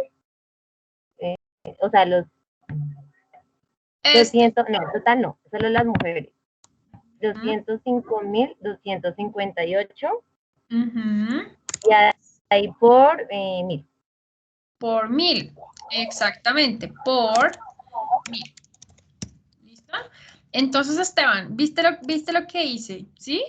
o sea, los 200, no, total no, solo las mujeres. 205.258 y ahí por 1000. Por 1000, exactamente, por 1000. ¿Listo? Entonces, Esteban, ¿viste lo que hice? ¿Sí?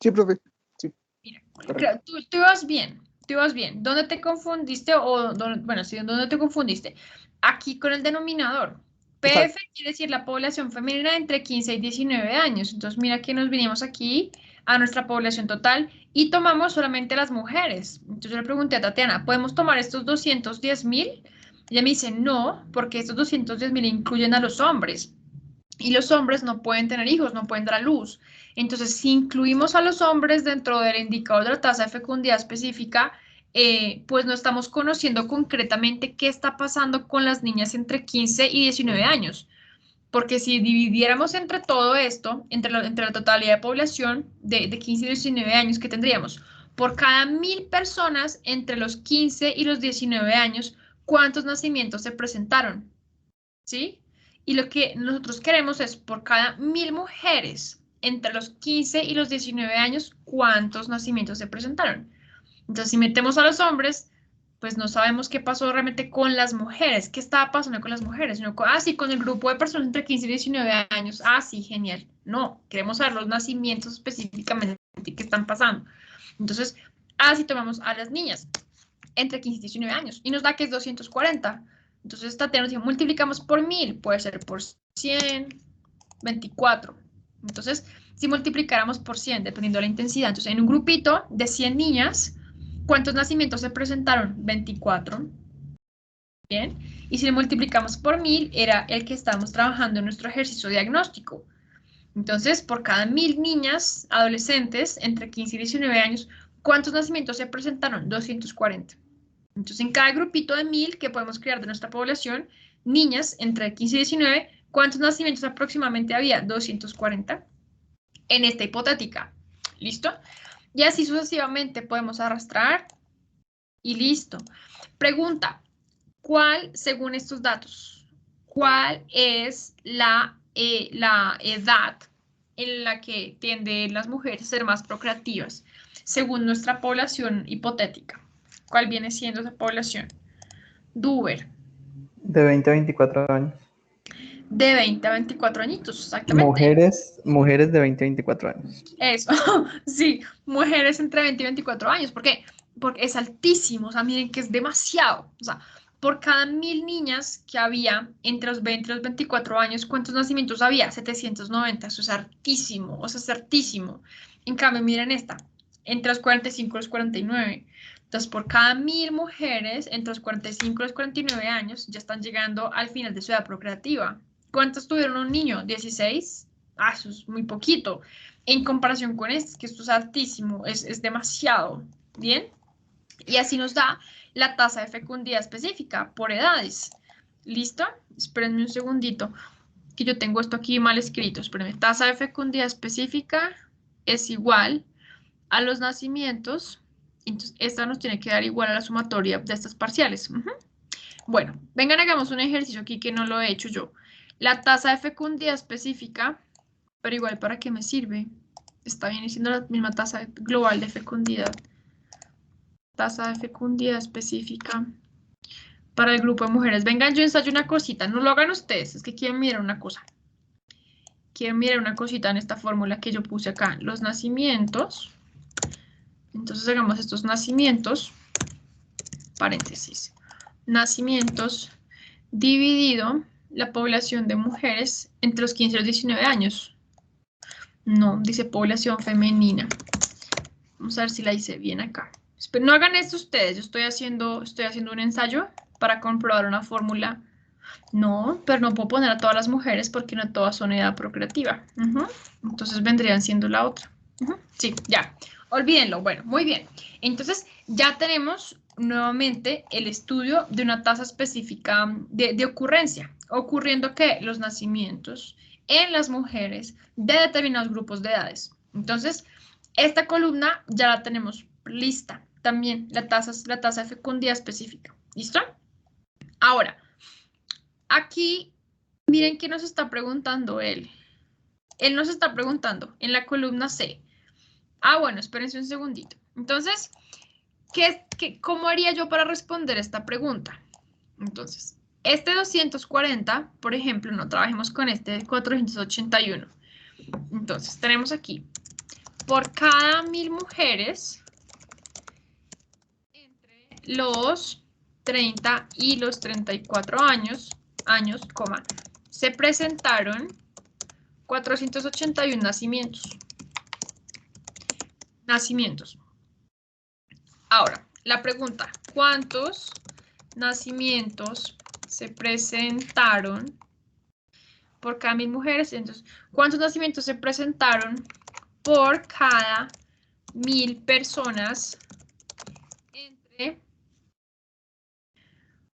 Sí, profe. Sí, Mira, correcto. tú ibas bien, tú ibas bien. ¿Dónde te confundiste? Bueno, sí, ¿dónde te confundiste? Aquí con el denominador. Exacto. PF quiere decir la población femenina entre 15 y 19 años. Entonces, mira que nos vinimos aquí a nuestra población total y tomamos solamente las mujeres. Entonces, yo le pregunté a Tatiana, ¿podemos tomar estos 210.000? Ella me dice, no, porque estos 210.000 incluyen a los hombres. Y los hombres no pueden tener hijos, no pueden dar a luz. Entonces, si incluimos a los hombres dentro del indicador de la tasa de fecundidad específica, pues no estamos conociendo concretamente qué está pasando con las niñas entre 15 y 19 años. Porque si dividiéramos entre todo esto, entre la totalidad de población de 15 y 19 años que tendríamos, por cada 1000 personas entre los 15 y los 19 años, ¿cuántos nacimientos se presentaron? ¿Sí? Y lo que nosotros queremos es por cada 1000 mujeres entre los 15 y los 19 años, ¿cuántos nacimientos se presentaron? Entonces, si metemos a los hombres, pues no sabemos qué pasó realmente con las mujeres, qué estaba pasando con las mujeres, sino sí, con el grupo de personas entre 15 y 19 años, sí, genial. No, queremos saber los nacimientos específicamente que están pasando. Entonces, si tomamos a las niñas entre 15 y 19 años y nos da que es 240. Entonces, Tatiana nos dice, multiplicamos por 1000, puede ser por 100, 24. Entonces, si multiplicáramos por 100, dependiendo de la intensidad, entonces en un grupito de 100 niñas, ¿cuántos nacimientos se presentaron? 24. Bien. Y si le multiplicamos por 1000, era el que estábamos trabajando en nuestro ejercicio diagnóstico. Entonces, por cada 1000 niñas, adolescentes, entre 15 y 19 años, ¿cuántos nacimientos se presentaron? 240. Entonces, en cada grupito de 1000 que podemos crear de nuestra población, niñas entre 15 y 19, ¿cuántos nacimientos aproximadamente había? 240 en esta hipotética. ¿Listo? Y así sucesivamente podemos arrastrar y listo. Pregunta, ¿cuál, según estos datos, cuál es la edad en la que tienden las mujeres a ser más procreativas según nuestra población hipotética? ¿Cuál viene siendo esa población? Duber. De 20 a 24 años. De 20 a 24 añitos, exactamente. Mujeres de 20 a 24 años. Eso, sí, mujeres entre 20 y 24 años. ¿Por qué? Porque es altísimo, o sea, miren que es demasiado. O sea, por cada 1000 niñas que había entre los 20 y los 24 años, ¿cuántos nacimientos había? 790, eso es hartísimo, o sea, es hartísimo. En cambio, miren esta, entre los 45 y los 49. Entonces, por cada 1000 mujeres entre los 45 y los 49 años ya están llegando al final de su edad procreativa. ¿Cuántos tuvieron un niño? ¿16? Ah, eso es muy poquito. En comparación con este, que esto es altísimo, es demasiado. ¿Bien? Y así nos da la tasa de fecundidad específica por edades. ¿Listo? Espérenme un segundito, que yo tengo esto aquí mal escrito. Espérenme. Tasa de fecundidad específica es igual a los nacimientos. Entonces, esta nos tiene que dar igual a la sumatoria de estas parciales. Bueno, vengan, hagamos un ejercicio aquí que no lo he hecho yo. La tasa de fecundidad específica, pero igual, ¿para qué me sirve? Está bien siendo la misma tasa global de fecundidad. Tasa de fecundidad específica para el grupo de mujeres. Vengan, yo ensayo una cosita. No lo hagan ustedes, es que quieren mirar una cosa. Quieren mirar una cosita en esta fórmula que yo puse acá. Los nacimientos. Entonces hagamos estos nacimientos, paréntesis, nacimientos dividido la población de mujeres entre los 15 y los 19 años. No, dice población femenina. Vamos a ver si la hice bien acá. No hagan esto ustedes, yo estoy haciendo un ensayo para comprobar una fórmula. No, pero no puedo poner a todas las mujeres porque no todas son edad procreativa. Entonces vendrían siendo la otra. Sí, ya. Olvídenlo. Bueno, muy bien. Entonces, ya tenemos nuevamente el estudio de una tasa específica de ocurrencia, ocurriendo que los nacimientos en las mujeres de determinados grupos de edades. Entonces, esta columna ya la tenemos lista. También la tasa de fecundidad específica. ¿Listo? Ahora, aquí, miren qué nos está preguntando él. Él nos está preguntando en la columna C. Ah, bueno, espérense un segundito. Entonces, ¿cómo haría yo para responder esta pregunta? Entonces, este 240, por ejemplo, no trabajemos con este 481. Entonces, tenemos aquí, por cada 1000 mujeres, entre los 30 y los 34 años, se presentaron 481 nacimientos. Ahora, la pregunta, ¿cuántos nacimientos se presentaron por cada 1000 mujeres? Entonces, ¿cuántos nacimientos se presentaron por cada 1000 personas entre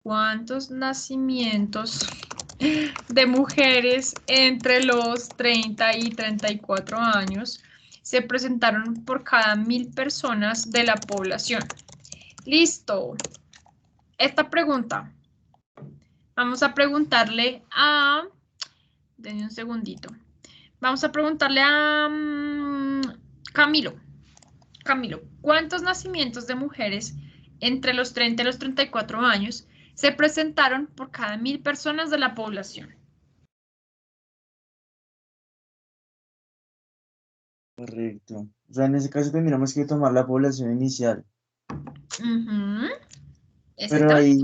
cuántos nacimientos de mujeres entre los 30 y 34 años se presentaron por cada 1000 personas de la población? Listo. Esta pregunta, vamos a preguntarle a, denme un segundito, vamos a preguntarle a Camilo. Camilo, ¿cuántos nacimientos de mujeres entre los 30 y los 34 años se presentaron por cada 1000 personas de la población? Correcto. O sea, en ese caso tendríamos que tomar la población inicial. Pero ahí,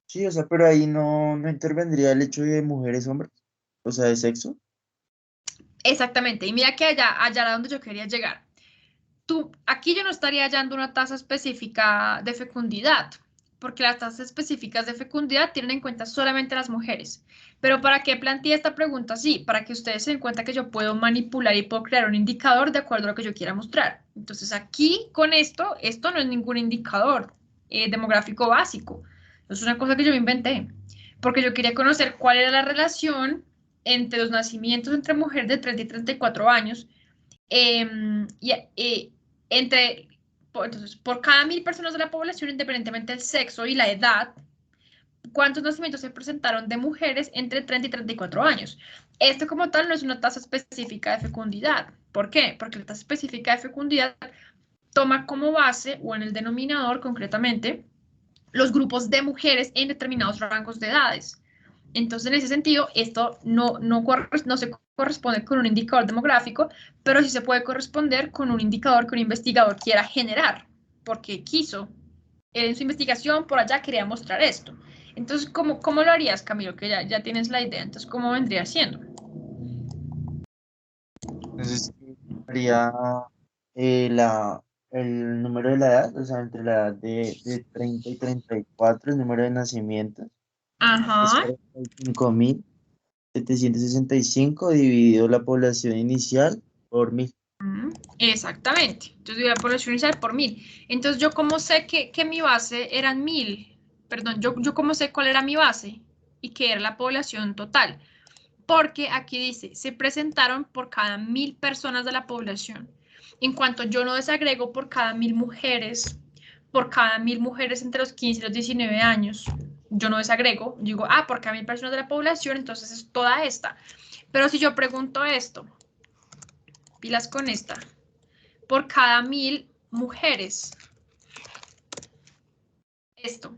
sí, o sea, pero ahí no intervendría el hecho de mujeres, hombres, o sea, de sexo. Exactamente, y mira que allá era donde yo quería llegar. Aquí yo no estaría hallando una tasa específica de fecundidad, porque las tasas específicas de fecundidad tienen en cuenta solamente las mujeres. Pero ¿para qué planteé esta pregunta? Sí, para que ustedes se den cuenta que yo puedo manipular y puedo crear un indicador de acuerdo a lo que yo quiera mostrar. Entonces aquí con esto no es ningún indicador demográfico básico. Es una cosa que yo me inventé, porque yo quería conocer cuál era la relación entre los nacimientos entre mujeres de 30 y 34 años entonces, por cada 1000 personas de la población, independientemente del sexo y la edad, ¿cuántos nacimientos se presentaron de mujeres entre 30 y 34 años? Esto como tal no es una tasa específica de fecundidad. ¿Por qué? Porque la tasa específica de fecundidad toma como base, o en el denominador concretamente, los grupos de mujeres en determinados rangos de edades. Entonces, en ese sentido, esto no se corresponde con un indicador demográfico, pero sí se puede corresponder con un indicador que un investigador quiera generar, porque quiso, en su investigación por allá quería mostrar esto. Entonces, ¿cómo lo harías, Camilo? Que ya tienes la idea. Entonces, ¿cómo vendría siendo? Entonces, haría la el número de la edad, o sea, entre la edad de 30 y 34, el número de nacimientos es Ajá. 45.765 dividido la población inicial por 1.000. Exactamente. Entonces divido la población inicial por 1000. Entonces, ¿yo cómo sé que mi base eran 1000? Perdón, yo cómo sé cuál era mi base y qué era la población total. Porque aquí dice, se presentaron por cada 1000 personas de la población. En cuanto yo no desagrego por cada 1000 mujeres, por cada 1000 mujeres entre los 15 y los 19 años, yo no desagrego, digo, por cada 1000 personas de la población, entonces es toda esta. Pero si yo pregunto esto, pilas con esta, por cada 1000 mujeres, esto,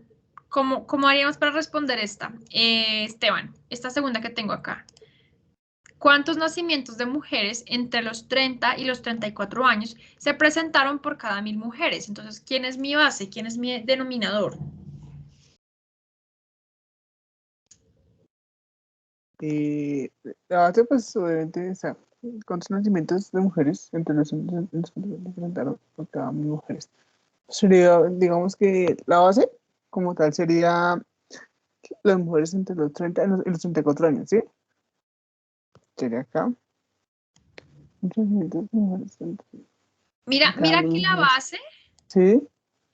¿cómo haríamos para responder esta? Esteban, esta segunda que tengo acá. ¿Cuántos nacimientos de mujeres entre los 30 y los 34 años se presentaron por cada 1000 mujeres? Entonces, ¿quién es mi base? ¿Quién es mi denominador? La base, pues, obviamente, o sea, ¿cuántos nacimientos de mujeres entre los presentaron por cada 1000 mujeres? Sería, digamos que la base, como tal, sería las mujeres entre los 30 y los 34 años, ¿sí? Sería acá. Nacimientos de mujeres Mira cada aquí 1000 la mujeres. base. Sí.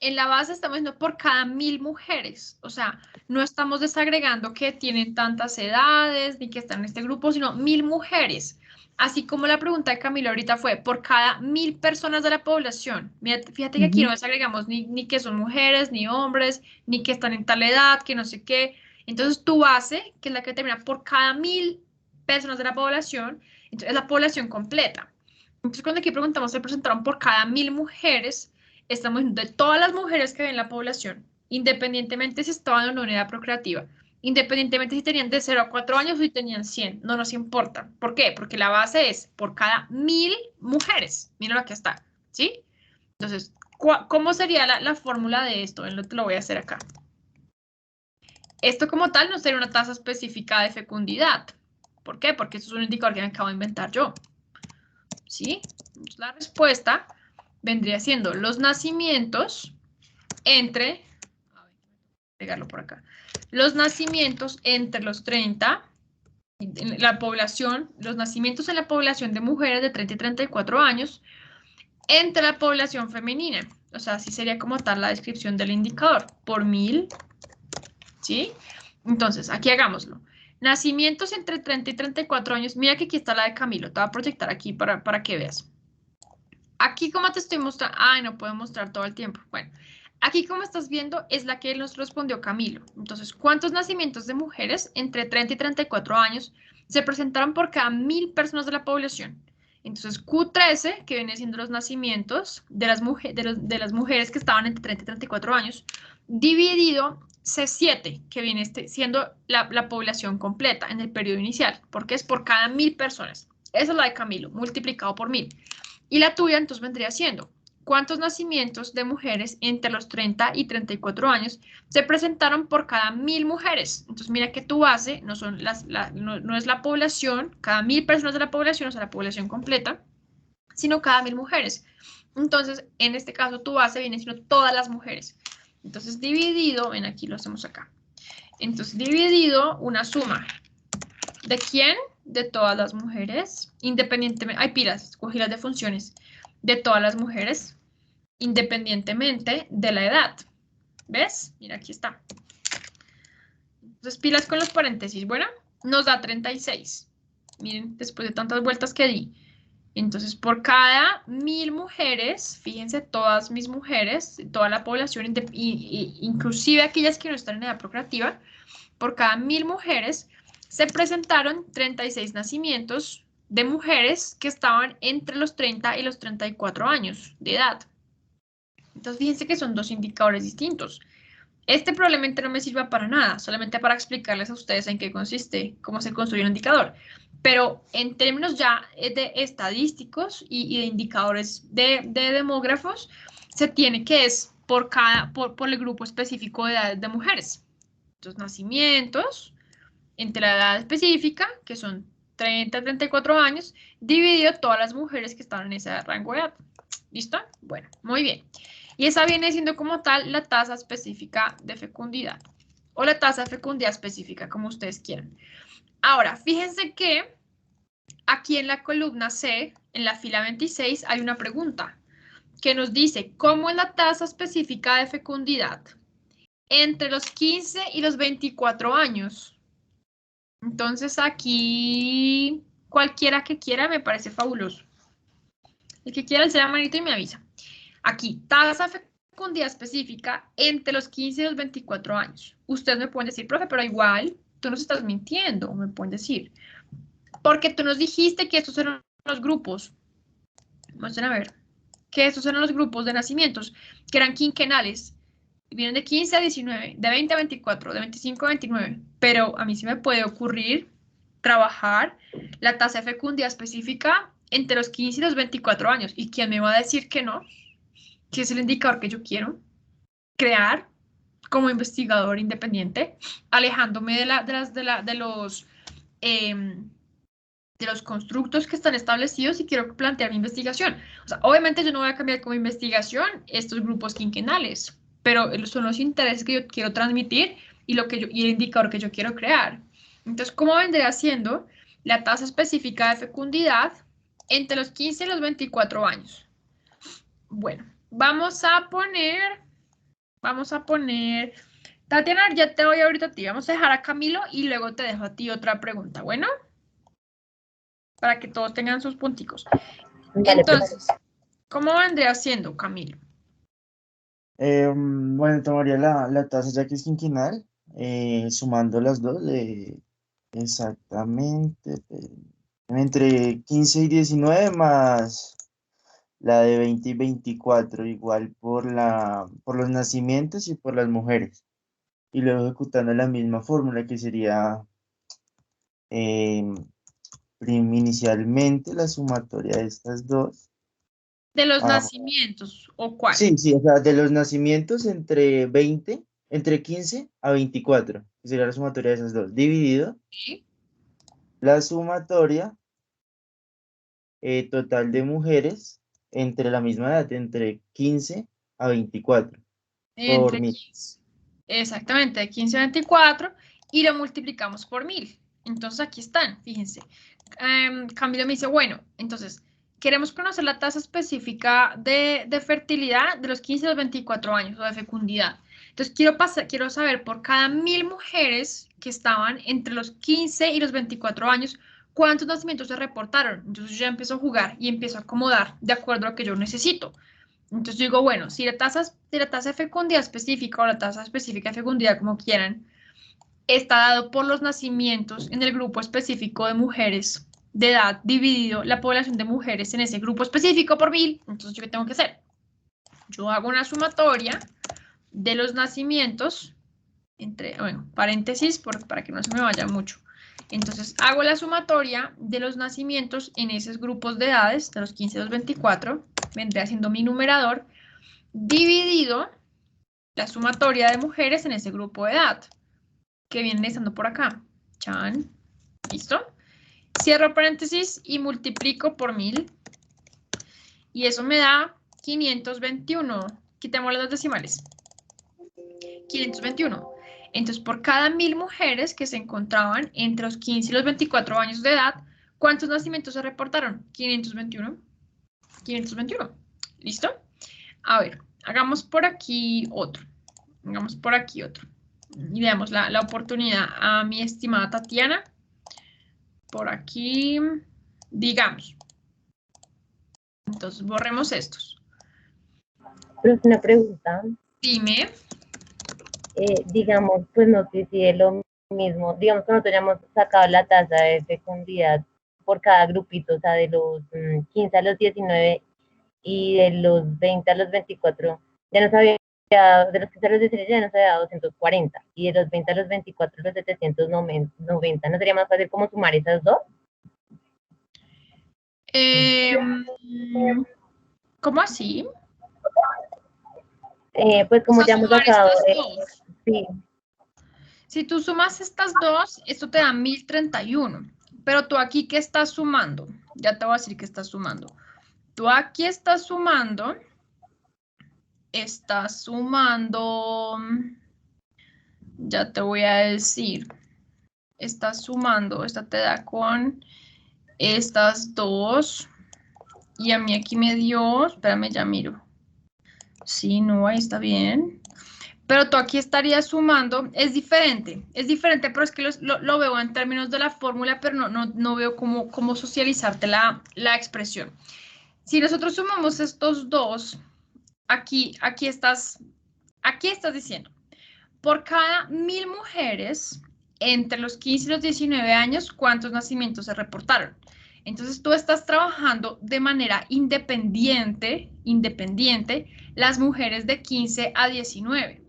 En la base estamos viendo por cada 1000 mujeres. O sea, no estamos desagregando que tienen tantas edades ni que están en este grupo, sino 1000 mujeres. Así como la pregunta de Camilo ahorita fue por cada 1000 personas de la población. Mira, fíjate que aquí no Ujú. desagregamos ni que son mujeres, ni hombres, ni que están en tal edad, que no sé qué. Entonces, tu base, que es la que termina por cada 1000 personas de la población, entonces es la población completa. Entonces, cuando aquí preguntamos, se presentaron por cada 1000 mujeres, estamos de todas las mujeres que hay en la población, independientemente si estaban en una unidad procreativa, independientemente si tenían de 0 a 4 años o si tenían 100, no nos importa. ¿Por qué? Porque la base es por cada 1000 mujeres. Mira lo que está, ¿sí? Entonces, ¿cómo sería la fórmula de esto? Te lo voy a hacer acá. Esto como tal no sería una tasa específica de fecundidad. ¿Por qué? Porque esto es un indicador que me acabo de inventar yo. ¿Sí? Entonces, la respuesta vendría siendo los nacimientos entre, a ver, pegarlo por acá, los nacimientos entre los 30, en la población, los nacimientos en la población de mujeres de 30 y 34 años, entre la población femenina. O sea, así sería como tal la descripción del indicador, por 1000, ¿sí? Entonces, aquí hagámoslo. Nacimientos entre 30 y 34 años. Mira que aquí está la de Camilo. Te voy a proyectar aquí para que veas. Aquí como te estoy mostrando, ay, no puedo mostrar todo el tiempo. Bueno, aquí como estás viendo es la que nos respondió Camilo. Entonces, ¿cuántos nacimientos de mujeres entre 30 y 34 años se presentaron por cada 1000 personas de la población? Entonces, Q13, que viene siendo los nacimientos de las, de las mujeres que estaban entre 30 y 34 años, dividido C7, que viene siendo la población completa en el periodo inicial, porque es por cada 1000 personas. Esa es la de Camilo, multiplicado por 1000. Y la tuya entonces vendría siendo, ¿cuántos nacimientos de mujeres entre los 30 y 34 años se presentaron por cada 1000 mujeres? Entonces mira que tu base no, son no es la población, cada 1000 personas de la población, o sea, la población completa, sino cada 1000 mujeres. Entonces, en este caso, tu base viene siendo todas las mujeres. Entonces, dividido, ven aquí lo hacemos acá. Entonces, dividido una suma. ¿De quién? De todas las mujeres, independientemente, hay pilas, escogí las de funciones, de todas las mujeres, independientemente de la edad. ¿Ves? Mira, aquí está. Entonces, pilas con los paréntesis. Bueno, nos da 36. Miren, después de tantas vueltas que di. Entonces, por cada 1000 mujeres, fíjense, todas mis mujeres, toda la población, inclusive aquellas que no están en edad procreativa, por cada 1000 mujeres se presentaron 36 nacimientos de mujeres que estaban entre los 30 y los 34 años de edad. Entonces, fíjense que son dos indicadores distintos. Este probablemente no me sirva para nada, solamente para explicarles a ustedes en qué consiste, cómo se construye un indicador. Pero en términos ya de estadísticos y de indicadores de demógrafos, se tiene que es por el grupo específico de edades de mujeres. Entonces, nacimientos entre la edad específica, que son 30 a 34 años, dividido todas las mujeres que están en ese rango de edad. ¿Listo? Bueno, muy bien. Y esa viene siendo como tal la tasa específica de fecundidad o la tasa de fecundidad específica, como ustedes quieran. Ahora, fíjense que aquí en la columna C, en la fila 26, hay una pregunta que nos dice, ¿cómo es la tasa específica de fecundidad entre los 15 y los 24 años? Entonces aquí, cualquiera que quiera me parece fabuloso. El que quiera alzar la manito y me avisa. Aquí, tasa de fecundidad específica entre los 15 y los 24 años. Ustedes me pueden decir, profe, pero igual tú nos estás mintiendo, me pueden decir. Porque tú nos dijiste que estos eran los grupos. Muestren a ver. Que estos eran los grupos de nacimientos, que eran quinquenales. Vienen de 15 a 19, de 20 a 24, de 25 a 29. Pero a mí sí me puede ocurrir trabajar la tasa de fecundidad específica entre los 15 y los 24 años. ¿Y quién me va a decir que no? Que es el indicador que yo quiero crear como investigador independiente, alejándome de los constructos que están establecidos y quiero plantear mi investigación. O sea, obviamente yo no voy a cambiar como investigación estos grupos quinquenales, pero son los intereses que yo quiero transmitir y, y el indicador que yo quiero crear. Entonces, ¿cómo vendría siendo la tasa específica de fecundidad entre los 15 y los 24 años? Bueno, vamos a poner, Tatiana, ya te voy ahorita a ti, vamos a dejar a Camilo y luego te dejo a ti otra pregunta, ¿bueno? Para que todos tengan sus punticos. Vale, Entonces, ¿cómo vendría siendo, Camilo? Bueno, tomaría la tasa ya que es quinquenal, sumando las dos, exactamente, entre 15 y 19 más la de 20 y 24, igual por los nacimientos y por las mujeres. Y luego ejecutando la misma fórmula que sería inicialmente la sumatoria de estas dos. De los nacimientos, ¿o cuál? Sí, sí, o sea, de los nacimientos entre 15 a 24, que sería la sumatoria de esas dos, dividido Sí. la sumatoria total de mujeres entre la misma edad, entre 15 a 24, por Entre 1000. 15. Exactamente, de 15 a 24 y lo multiplicamos por 1000. Entonces aquí están, fíjense. Camilo me dice, bueno, entonces, queremos conocer la tasa específica de fertilidad de los 15 a los 24 años o de fecundidad. Entonces, quiero saber por cada 1000 mujeres que estaban entre los 15 y los 24 años, ¿cuántos nacimientos se reportaron? Entonces, yo ya empiezo a jugar y empiezo a acomodar de acuerdo a lo que yo necesito. Entonces, yo digo, bueno, si la tasa de fecundidad específica o la tasa específica de fecundidad, como quieran, está dado por los nacimientos en el grupo específico de mujeres de edad dividido la población de mujeres en ese grupo específico por 1000. Entonces, ¿yo qué tengo que hacer? Yo hago una sumatoria de los nacimientos, bueno, paréntesis para que no se me vaya mucho. Entonces, hago la sumatoria de los nacimientos en esos grupos de edades, de los 15 a los 24, vendré haciendo mi numerador, dividido la sumatoria de mujeres en ese grupo de edad, que viene estando por acá. Chan. ¿Listo? Cierro paréntesis y multiplico por 1000. Y eso me da 521. Quitemos las dos decimales. 521. Entonces, por cada 1000 mujeres que se encontraban entre los 15 y los 24 años de edad, ¿cuántos nacimientos se reportaron? 521. 521. ¿Listo? A ver, hagamos por aquí otro. Hagamos por aquí otro. Y veamos la oportunidad a mi estimada Tatiana. Por aquí, digamos. Entonces, borremos estos. pero es una pregunta. Dime. Digamos, pues no sé si es lo mismo. Digamos que nosotros hayamos sacado la tasa de fecundidad por cada grupito, o sea, de los 15 a los 19 y de los 20 a los 24, ya nos había dado, de los 15 a los 19 ya nos había dado 240, y de los 20 a los 24 los 790, ¿no sería más fácil como sumar esas dos? ¿Cómo así? Pues como O sea, ya hemos sumar sacado, estas dos. sí, Si tú sumas estas dos, esto te da 1031. Pero tú aquí, ¿qué estás sumando? Ya te voy a decir que estás sumando. Tú aquí estás sumando, ya te voy a decir, estás sumando, esta te da con estas dos, y a mí aquí me dio, espérame, ya miro. Sí, no, ahí está bien. Pero tú aquí estarías sumando, es diferente, pero es que lo veo en términos de la fórmula, pero no veo cómo socializarte la expresión. Si nosotros sumamos estos dos, aquí estás diciendo, por cada 1000 mujeres entre los 15 y los 19 años, ¿cuántos nacimientos se reportaron? Entonces tú estás trabajando de manera independiente las mujeres de 15 a 19.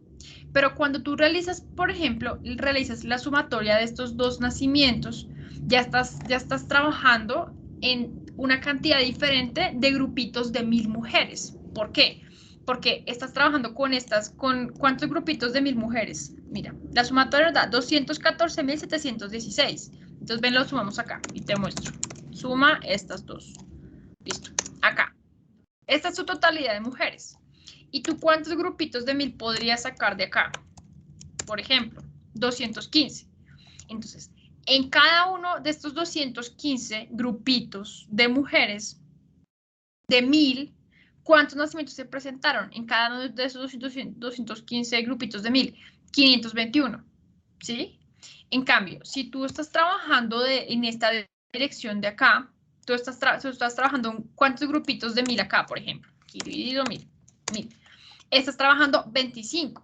Pero cuando tú realizas, por ejemplo, realizas la sumatoria de estos dos nacimientos, ya estás trabajando en una cantidad diferente de grupitos de 1000 mujeres. ¿Por qué? Porque estás trabajando con ¿cuántos grupitos de 1000 mujeres? Mira, la sumatoria da 214.716. Entonces, ven, lo sumamos acá y te muestro. Suma estas dos. Listo. Acá. Esta es su totalidad de mujeres. ¿Y tú cuántos grupitos de 1000 podrías sacar de acá? Por ejemplo, 215. Entonces, en cada uno de estos 215 grupitos de mujeres de 1000, ¿cuántos nacimientos se presentaron? En cada uno de esos 215 grupitos de 1000, 521. ¿Sí? En cambio, si tú estás trabajando en esta dirección de acá, tú estás trabajando en cuántos grupitos de 1000 acá, por ejemplo. Aquí dividido 1000. Estás trabajando 25.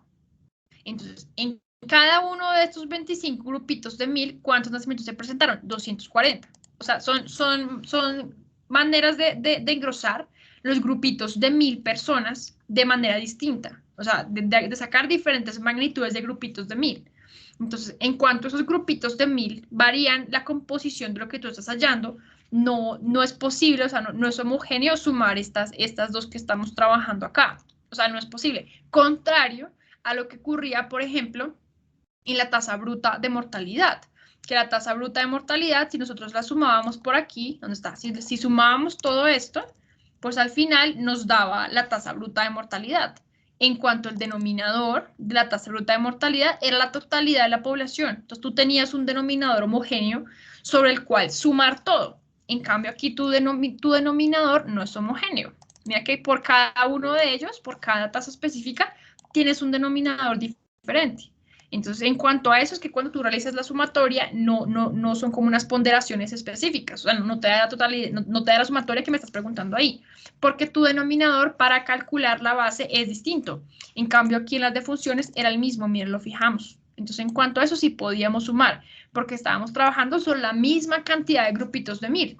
Entonces, en cada uno de estos 25 grupitos de 1000, ¿cuántos nacimientos se presentaron? 240. O sea, son maneras de engrosar los grupitos de 1000 personas de manera distinta. O sea, de sacar diferentes magnitudes de grupitos de 1000. Entonces, en cuanto a esos grupitos de 1000 varían la composición de lo que tú estás hallando, no es posible, o sea, no es homogéneo sumar estas dos que estamos trabajando acá. O sea, no es posible. Contrario a lo que ocurría, por ejemplo, en la tasa bruta de mortalidad. Que la tasa bruta de mortalidad, si nosotros la sumábamos por aquí, ¿dónde está? Si sumábamos todo esto, pues al final nos daba la tasa bruta de mortalidad. En cuanto al denominador de la tasa bruta de mortalidad era la totalidad de la población. Entonces tú tenías un denominador homogéneo sobre el cual sumar todo. En cambio aquí tu denominador no es homogéneo. Mira que por cada uno de ellos, por cada tasa específica, tienes un denominador diferente. Entonces, en cuanto a eso, es que cuando tú realizas la sumatoria, no son como unas ponderaciones específicas, o sea, no te da la totalidad, no te da la sumatoria que me estás preguntando ahí, porque tu denominador para calcular la base es distinto. En cambio, aquí en las de funciones era el mismo, miren, lo fijamos. Entonces, en cuanto a eso, sí podíamos sumar, porque estábamos trabajando sobre la misma cantidad de grupitos de 1000.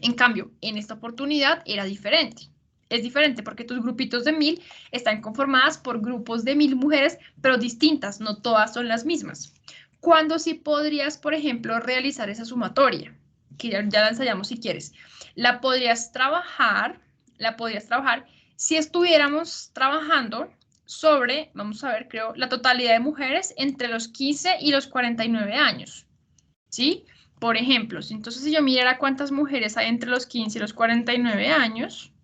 En cambio, en esta oportunidad era diferente. Es diferente porque tus grupitos de 1000 están conformadas por grupos de 1000 mujeres, pero distintas, no todas son las mismas. ¿Cuándo sí podrías, por ejemplo, realizar esa sumatoria? Que ya la ensayamos si quieres. La podrías trabajar si estuviéramos trabajando sobre, vamos a ver, creo, la totalidad de mujeres entre los 15 y los 49 años. ¿Sí? Por ejemplo, entonces si yo mirara cuántas mujeres hay entre los 15 y los 49 años,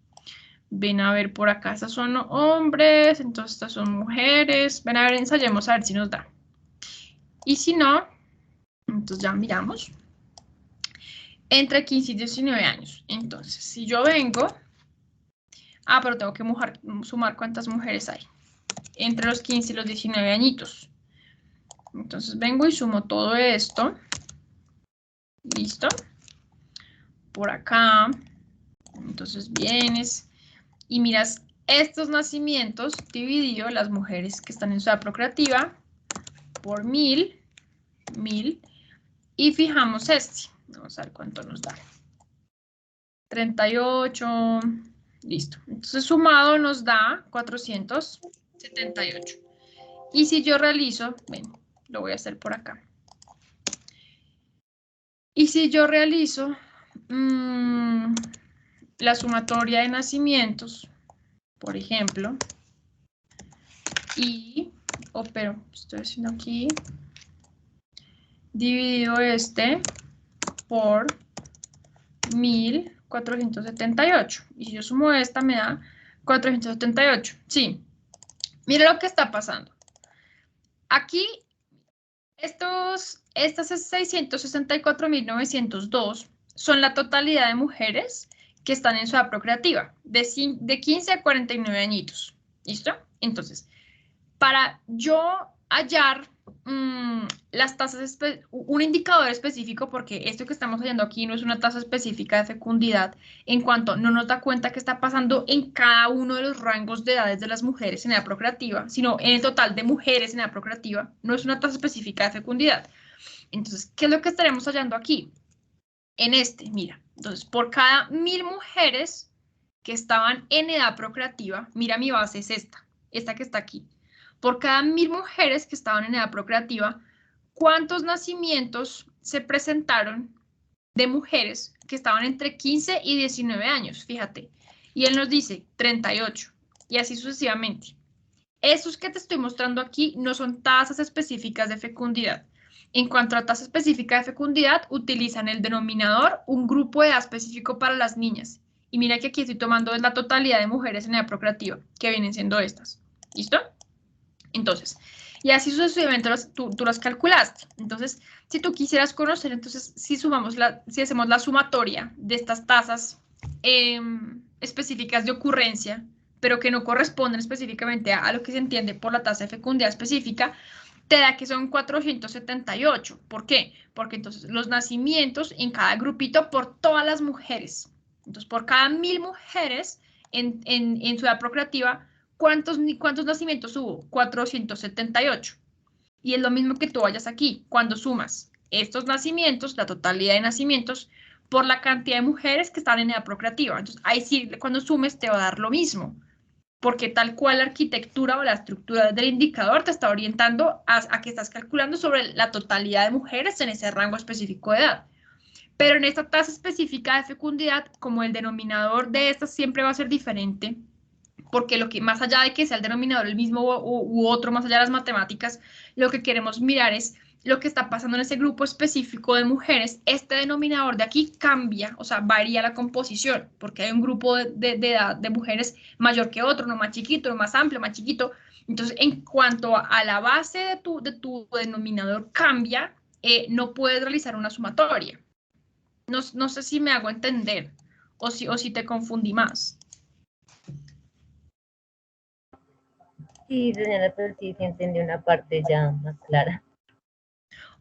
ven a ver por acá, estas son hombres, entonces estas son mujeres. Ven a ver, ensayemos a ver si nos da. Y si no, entonces ya miramos. Entre 15 y 19 años. Entonces, si yo vengo... pero tengo que sumar cuántas mujeres hay. Entre los 15 y los 19 añitos. Entonces vengo y sumo todo esto. Listo. Por acá. Entonces vienes... Y miras estos nacimientos dividido las mujeres que están en su edad procreativa por 1000, y fijamos este. Vamos a ver cuánto nos da. 38, listo. Entonces sumado nos da 478. Y si yo realizo, ven, lo voy a hacer por acá. Y si yo realizo la sumatoria de nacimientos, por ejemplo, pero estoy haciendo aquí, dividido este por 1000, 478. Y si yo sumo esta, me da 478. Sí. Mira lo que está pasando. Aquí, estas 664.902 son la totalidad de mujeres que están en su edad procreativa, de 15 a 49 añitos. ¿Listo? Entonces, para yo hallar las tasas, un indicador específico, porque esto que estamos hallando aquí no es una tasa específica de fecundidad, en cuanto no nos da cuenta qué está pasando en cada uno de los rangos de edades de las mujeres en edad procreativa, sino en el total de mujeres en edad procreativa, no es una tasa específica de fecundidad. Entonces, ¿qué es lo que estaremos hallando aquí? En este, mira, entonces, por cada 1000 mujeres que estaban en edad procreativa, mira, mi base es esta que está aquí. Por cada 1000 mujeres que estaban en edad procreativa, ¿cuántos nacimientos se presentaron de mujeres que estaban entre 15 y 19 años? Fíjate. Y él nos dice 38, y así sucesivamente. Esos que te estoy mostrando aquí no son tasas específicas de fecundidad. En cuanto a tasa específica de fecundidad, utilizan el denominador, un grupo de edad específico para las niñas. Y mira que aquí estoy tomando la totalidad de mujeres en edad procreativa, que vienen siendo estas. ¿Listo? Entonces, y así sucesivamente tú las calculaste. Entonces, si tú quisieras conocer, entonces, si hacemos la sumatoria de estas tasas específicas de ocurrencia, pero que no corresponden específicamente a lo que se entiende por la tasa de fecundidad específica, te da que son 478. ¿Por qué? Porque entonces los nacimientos en cada grupito por todas las mujeres. Entonces, por cada 1000 mujeres en su edad procreativa, ¿cuántos nacimientos hubo? 478. Y es lo mismo que tú vayas aquí, cuando sumas estos nacimientos, la totalidad de nacimientos, por la cantidad de mujeres que están en edad procreativa. Entonces, ahí sí, cuando sumes, te va a dar lo mismo. Porque tal cual la arquitectura o la estructura del indicador te está orientando a que estás calculando sobre la totalidad de mujeres en ese rango específico de edad. Pero en esta tasa específica de fecundidad, como el denominador de estas siempre va a ser diferente, porque lo que más allá de que sea el denominador el mismo u otro, más allá de las matemáticas, lo que queremos mirar es lo que está pasando en ese grupo específico de mujeres. Este denominador de aquí cambia, o sea, varía la composición, porque hay un grupo de edad de mujeres mayor que otro, no más chiquito, no más amplio, más chiquito. Entonces, en cuanto a la base de tu denominador cambia, no puedes realizar una sumatoria. No sé si me hago entender o si te confundí más. Sí, señora, pero sí entendí una parte ya más clara.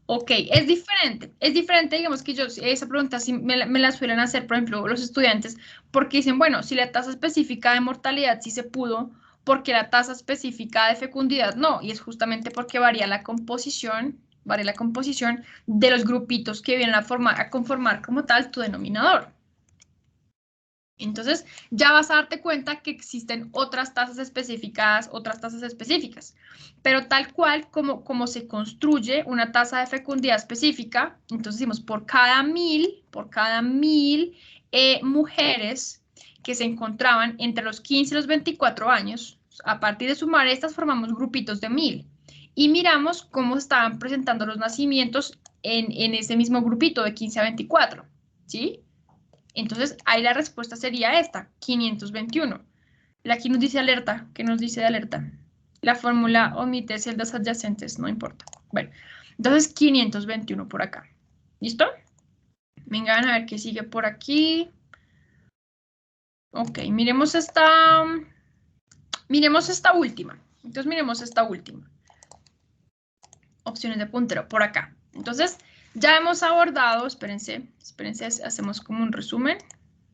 Ok, es diferente, digamos que esa pregunta sí me la suelen hacer, por ejemplo, los estudiantes, porque dicen, bueno, si la tasa específica de mortalidad sí se pudo, ¿por qué la tasa específica de fecundidad no? Y es justamente porque varía la composición de los grupitos que vienen a conformar como tal tu denominador. Entonces, ya vas a darte cuenta que existen otras tasas específicas, pero tal cual como se construye una tasa de fecundidad específica, entonces decimos por cada 1000 mujeres que se encontraban entre los 15 y los 24 años, a partir de sumar estas formamos grupitos de 1000 y miramos cómo estaban presentando los nacimientos en ese mismo grupito de 15 a 24, ¿sí? Entonces, ahí la respuesta sería esta, 521. Aquí nos dice alerta. ¿Qué nos dice de alerta? La fórmula omite celdas adyacentes, no importa. Bueno, entonces 521 por acá. ¿Listo? Vengan a ver qué sigue por aquí. Ok, miremos esta última. Entonces, miremos esta última. Opciones de puntero, por acá. Entonces, ya hemos abordado, espérense, hacemos como un resumen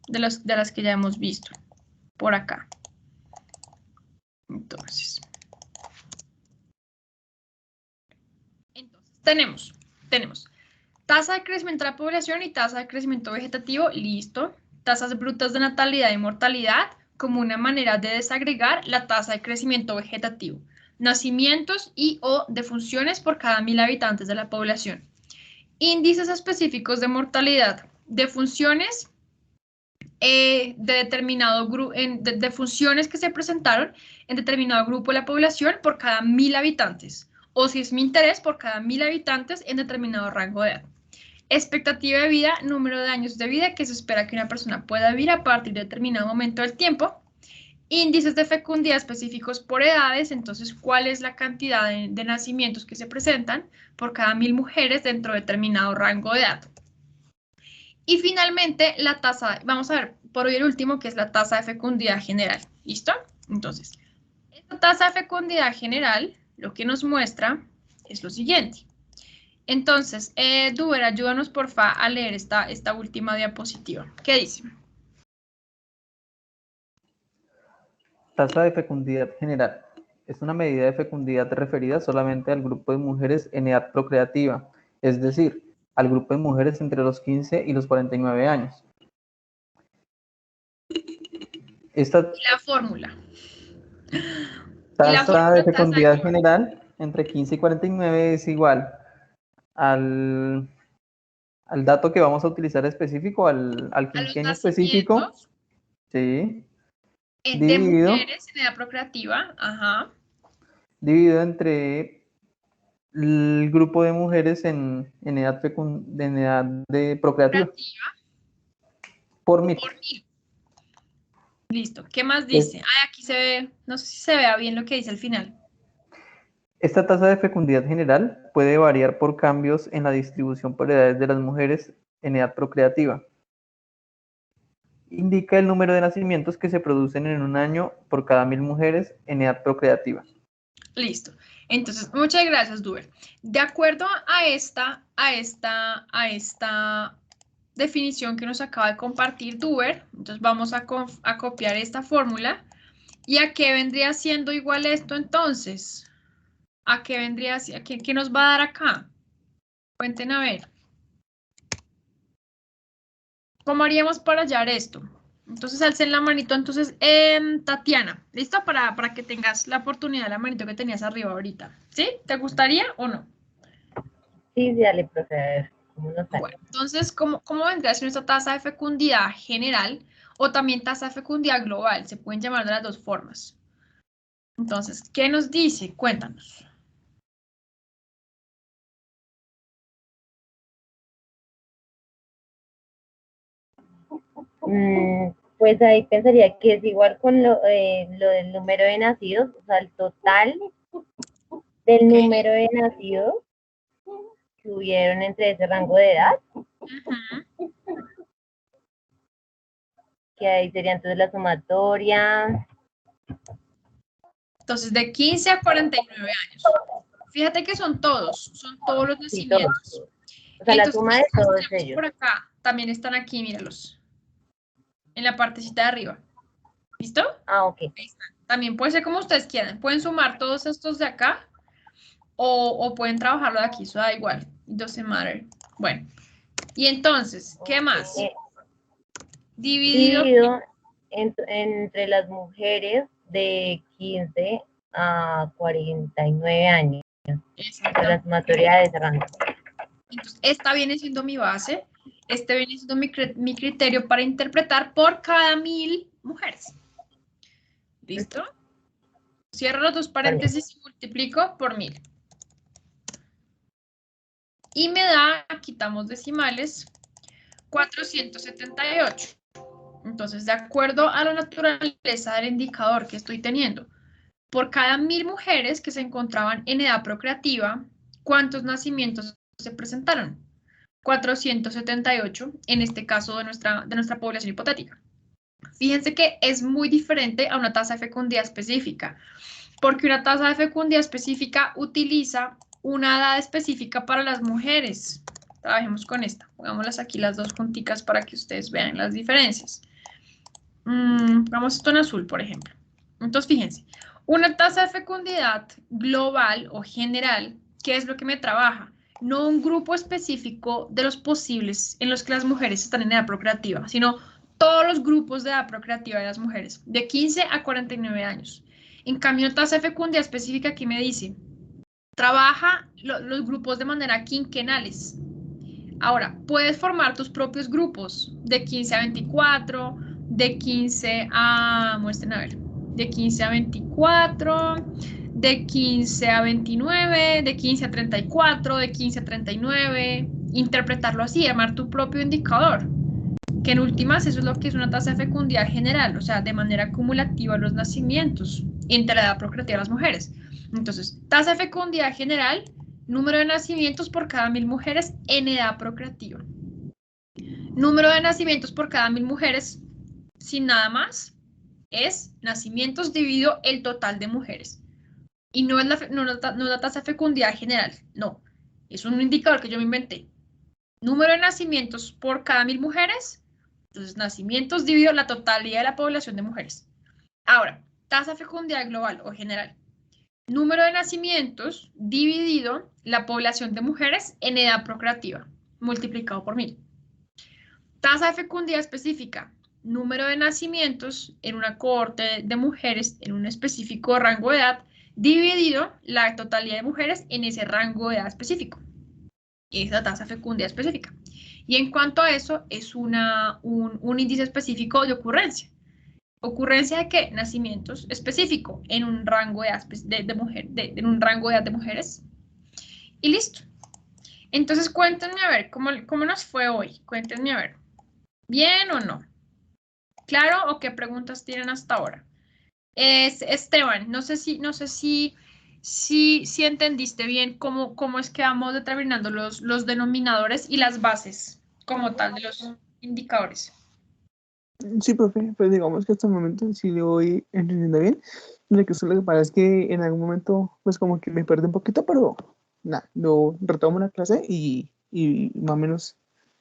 de las que ya hemos visto por acá. Entonces tenemos tasa de crecimiento de la población y tasa de crecimiento vegetativo, listo. Tasas brutas de natalidad y mortalidad como una manera de desagregar la tasa de crecimiento vegetativo. Nacimientos y o defunciones por cada 1000 habitantes de la población. Índices específicos de mortalidad, defunciones de determinado grupo, de funciones que se presentaron en determinado grupo de la población por cada 1000 habitantes, o si es mi interés, por cada 1000 habitantes en determinado rango de edad. expectativa de vida, número de años de vida que se espera que una persona pueda vivir a partir de determinado momento del tiempo. Índices de fecundidad específicos por edades, entonces, ¿cuál es la cantidad de nacimientos que se presentan por cada 1000 mujeres dentro de determinado rango de edad? Y finalmente, la tasa, vamos a ver por hoy el último, que es la tasa de fecundidad general. ¿Listo? Entonces, esta tasa de fecundidad general, lo que nos muestra es lo siguiente. Entonces, Duber, ayúdanos porfa a leer esta última diapositiva. ¿Qué dice? Tasa de fecundidad general. Es una medida de fecundidad referida solamente al grupo de mujeres en edad procreativa, es decir, al grupo de mujeres entre los 15 y los 49 años. La fórmula. Tasa de fecundidad general entre 15 y 49 es igual al dato que vamos a utilizar específico, al quinquenio específico. Sí. De mujeres en edad procreativa, ajá. Dividido entre el grupo de mujeres en edad de procreativa. Por 1000. Listo. ¿Qué más dice? Aquí se ve, no sé si se vea bien lo que dice al final. Esta tasa de fecundidad general puede variar por cambios en la distribución por edades de las mujeres en edad procreativa. Indica el número de nacimientos que se producen en un año por cada 1000 mujeres en edad procreativa. Listo. Entonces, muchas gracias, Duber. De acuerdo a esta definición que nos acaba de compartir Duber, entonces vamos a copiar esta fórmula. ¿Y a qué vendría siendo igual esto entonces? ¿A qué vendría, qué nos va a dar acá? Cuenten a ver. ¿Cómo haríamos para hallar esto? Entonces, alcen la manito. Entonces, Tatiana, ¿listo? Para que tengas la oportunidad, la manito que tenías arriba ahorita. ¿Sí? ¿Te gustaría o no? Sí, dale, profe, a ver, ¿cómo nos sale? Bueno, entonces, ¿cómo vendría siendo esta tasa de fecundidad general o también tasa de fecundidad global? Se pueden llamar de las dos formas. Entonces, ¿qué nos dice? Cuéntanos. Pues ahí pensaría que es igual con lo del número de nacidos, o sea, el total del número de nacidos que hubieron entre ese rango de edad. Que ahí sería entonces la sumatoria. Entonces, de 15 a 49 años. Fíjate que son todos los nacimientos. Sí, todos. O sea, entonces, la suma de todos ellos. Por acá también están aquí, míralos. En la partecita de arriba. ¿Listo? Ah, ok. Ahí están. También puede ser como ustedes quieran. Pueden sumar todos estos de acá o pueden trabajarlo de aquí. Eso da igual. It doesn't matter. Bueno. Y entonces, ¿qué más? Dividido entre las mujeres de 15 a 49 años. La sumatoria de ese rango. Entonces, esta viene siendo mi base. Este viene siendo mi criterio para interpretar por cada 1000 mujeres. ¿Listo? Cierro los dos paréntesis y multiplico por 1000. Y me da, quitamos decimales, 478. Entonces, de acuerdo a la naturaleza del indicador que estoy teniendo, por cada 1000 mujeres que se encontraban en edad procreativa, ¿cuántos nacimientos se presentaron? 478, en este caso de nuestra población hipotética. Fíjense que es muy diferente a una tasa de fecundidad específica, porque una tasa de fecundidad específica utiliza una edad específica para las mujeres. Trabajemos con esta. Pongámoslas aquí las dos junticas para que ustedes vean las diferencias. Pongamos esto en azul, por ejemplo. Entonces, fíjense, una tasa de fecundidad global o general, ¿qué es lo que me trabaja? No un grupo específico de los posibles en los que las mujeres están en edad procreativa, sino todos los grupos de edad procreativa de las mujeres, de 15 a 49 años. En cambio, una tasa de fecundidad específica, ¿qué me dice? Trabaja los grupos de manera quinquenales. Ahora, puedes formar tus propios grupos de 15 a 24, de 15 a, muestren a ver, de 15 a 24, de 15 a 29, de 15 a 34, de 15 a 39, interpretarlo así, armar tu propio indicador, que en últimas eso es lo que es una tasa de fecundidad general, o sea, de manera acumulativa los nacimientos entre la edad procreativa de las mujeres. Entonces, tasa de fecundidad general, número de nacimientos por cada 1000 mujeres en edad procreativa. Número de nacimientos por cada 1000 mujeres, sin nada más, es nacimientos dividido el total de mujeres. Y no es la tasa de fecundidad general, no. Es un indicador que yo me inventé. Número de nacimientos por cada 1000 mujeres, entonces nacimientos dividido la totalidad de la población de mujeres. Ahora, tasa de fecundidad global o general. Número de nacimientos dividido la población de mujeres en edad procreativa, multiplicado por 1000. Tasa de fecundidad específica. Número de nacimientos en una cohorte de mujeres en un específico rango de edad, dividido la totalidad de mujeres en ese rango de edad específico. Esa tasa de fecundidad específica. Y en cuanto a eso, es un índice específico de ocurrencia. ¿Ocurrencia de qué? Nacimientos específico en un rango de edad en un rango de edad de mujeres. Y listo. Entonces, cuéntenme a ver, ¿cómo nos fue hoy? Cuéntenme a ver. ¿Bien o no? ¿Claro o qué preguntas tienen hasta ahora? Esteban, no sé si entendiste bien cómo es que vamos determinando los denominadores y las bases como tal de los indicadores. Sí, profe, pues digamos que hasta el momento sí lo voy entendiendo bien. Lo que pasa es que en algún momento, pues como que me perdí un poquito, pero nada, lo retomo la clase y más o menos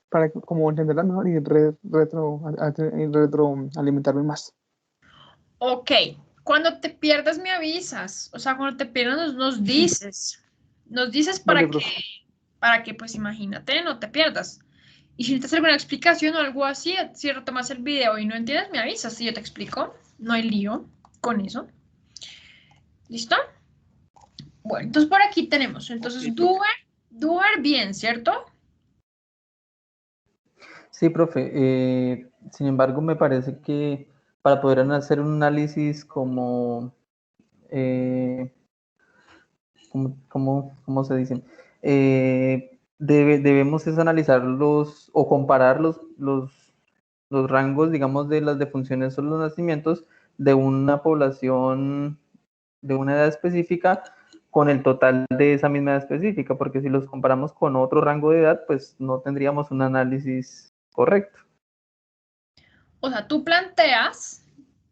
para como entenderla mejor y retroalimentarme más. Ok, cuando te pierdas me avisas, o sea, cuando te pierdas nos dices. Nos dices Vale, profe. para que, pues imagínate, no te pierdas. Y si necesitas alguna explicación o algo así, si retomas el video y no entiendes, me avisas y yo te explico. No hay lío con eso. ¿Listo? Bueno, entonces por aquí tenemos, entonces, doer bien, ¿cierto? Sí, profe. Sin embargo, me parece que para poder hacer un análisis como, ¿cómo se dicen? Debemos es analizar o comparar los rangos, digamos, de las defunciones o los nacimientos de una población de una edad específica con el total de esa misma edad específica, porque si los comparamos con otro rango de edad, pues no tendríamos un análisis correcto. O sea, tú planteas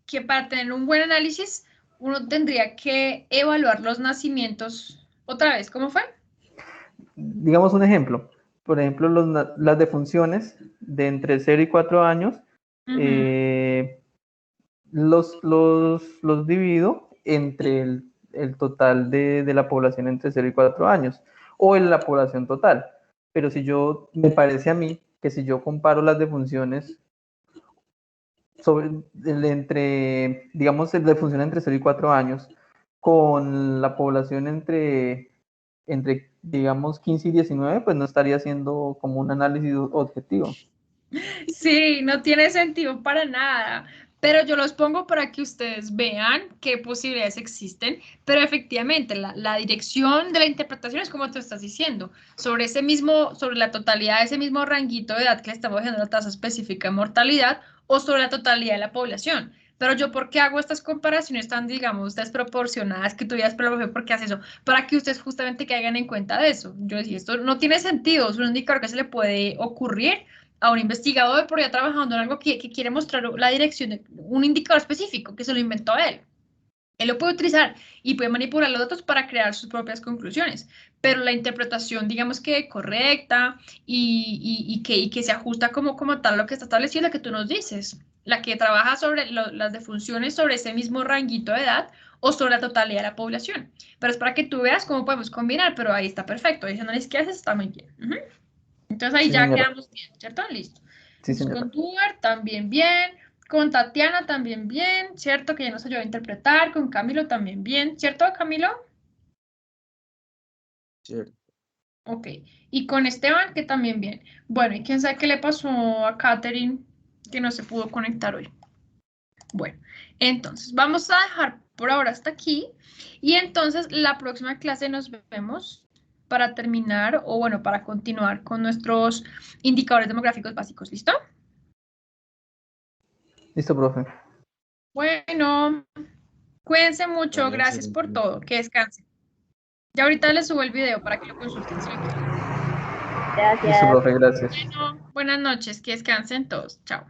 que para tener un buen análisis, uno tendría que evaluar los nacimientos. Otra vez, ¿cómo fue? Digamos un ejemplo. Por ejemplo, las defunciones de entre 0 y 4 años, los divido entre el total de la población entre 0 y 4 años, o en la población total. Pero me parece a mí que si yo comparo las defunciones digamos, de defunción entre 0 y 4 años, con la población entre, digamos, 15 y 19, pues no estaría haciendo como un análisis objetivo. Sí, no tiene sentido para nada, pero yo los pongo para que ustedes vean qué posibilidades existen, pero efectivamente la dirección de la interpretación es como tú estás diciendo, sobre la totalidad de ese mismo ranguito de edad que le estamos dando la tasa específica de mortalidad o sobre la totalidad de la población. Pero yo, ¿por qué hago estas comparaciones tan, digamos, desproporcionadas que tú digas, pero ¿por qué haces eso? Para que ustedes justamente caigan en cuenta de eso. Yo decía, esto no tiene sentido, es un indicador que se le puede ocurrir a un investigador por allá trabajando en algo que quiere mostrar la dirección de un indicador específico que se lo inventó él. Él lo puede utilizar y puede manipular los datos para crear sus propias conclusiones, pero la interpretación, digamos que correcta y que se ajusta como tal a lo que está establecido, la que tú nos dices, la que trabaja sobre las defunciones sobre ese mismo ranguito de edad o sobre la totalidad de la población. Pero es para que tú veas cómo podemos combinar, pero ahí está perfecto. Ese análisis que haces está muy bien. Entonces ahí Sí, ya señora. quedamos bien, ¿cierto? Listo. Sí, Entonces señora. con Duber también bien, con Tatiana también bien, ¿cierto? Que ya nos ayudó a interpretar, con Camilo también bien, ¿cierto, Camilo? Cierto. Ok. Y con Esteban, que también bien. Bueno, y quién sabe qué le pasó a Katherine, que no se pudo conectar hoy. Bueno, entonces vamos a dejar por ahora hasta aquí. Y entonces la próxima clase nos vemos para terminar o bueno, para continuar con nuestros indicadores demográficos básicos. ¿Listo? Listo, profe. Bueno, cuídense mucho. Vale, Gracias por excelente. todo. Que descansen. Ya ahorita les subo el video para que lo consulten si lo quieren. Listo, Gracias. profe, gracias. Bueno, buenas noches. Que descansen todos. Chao.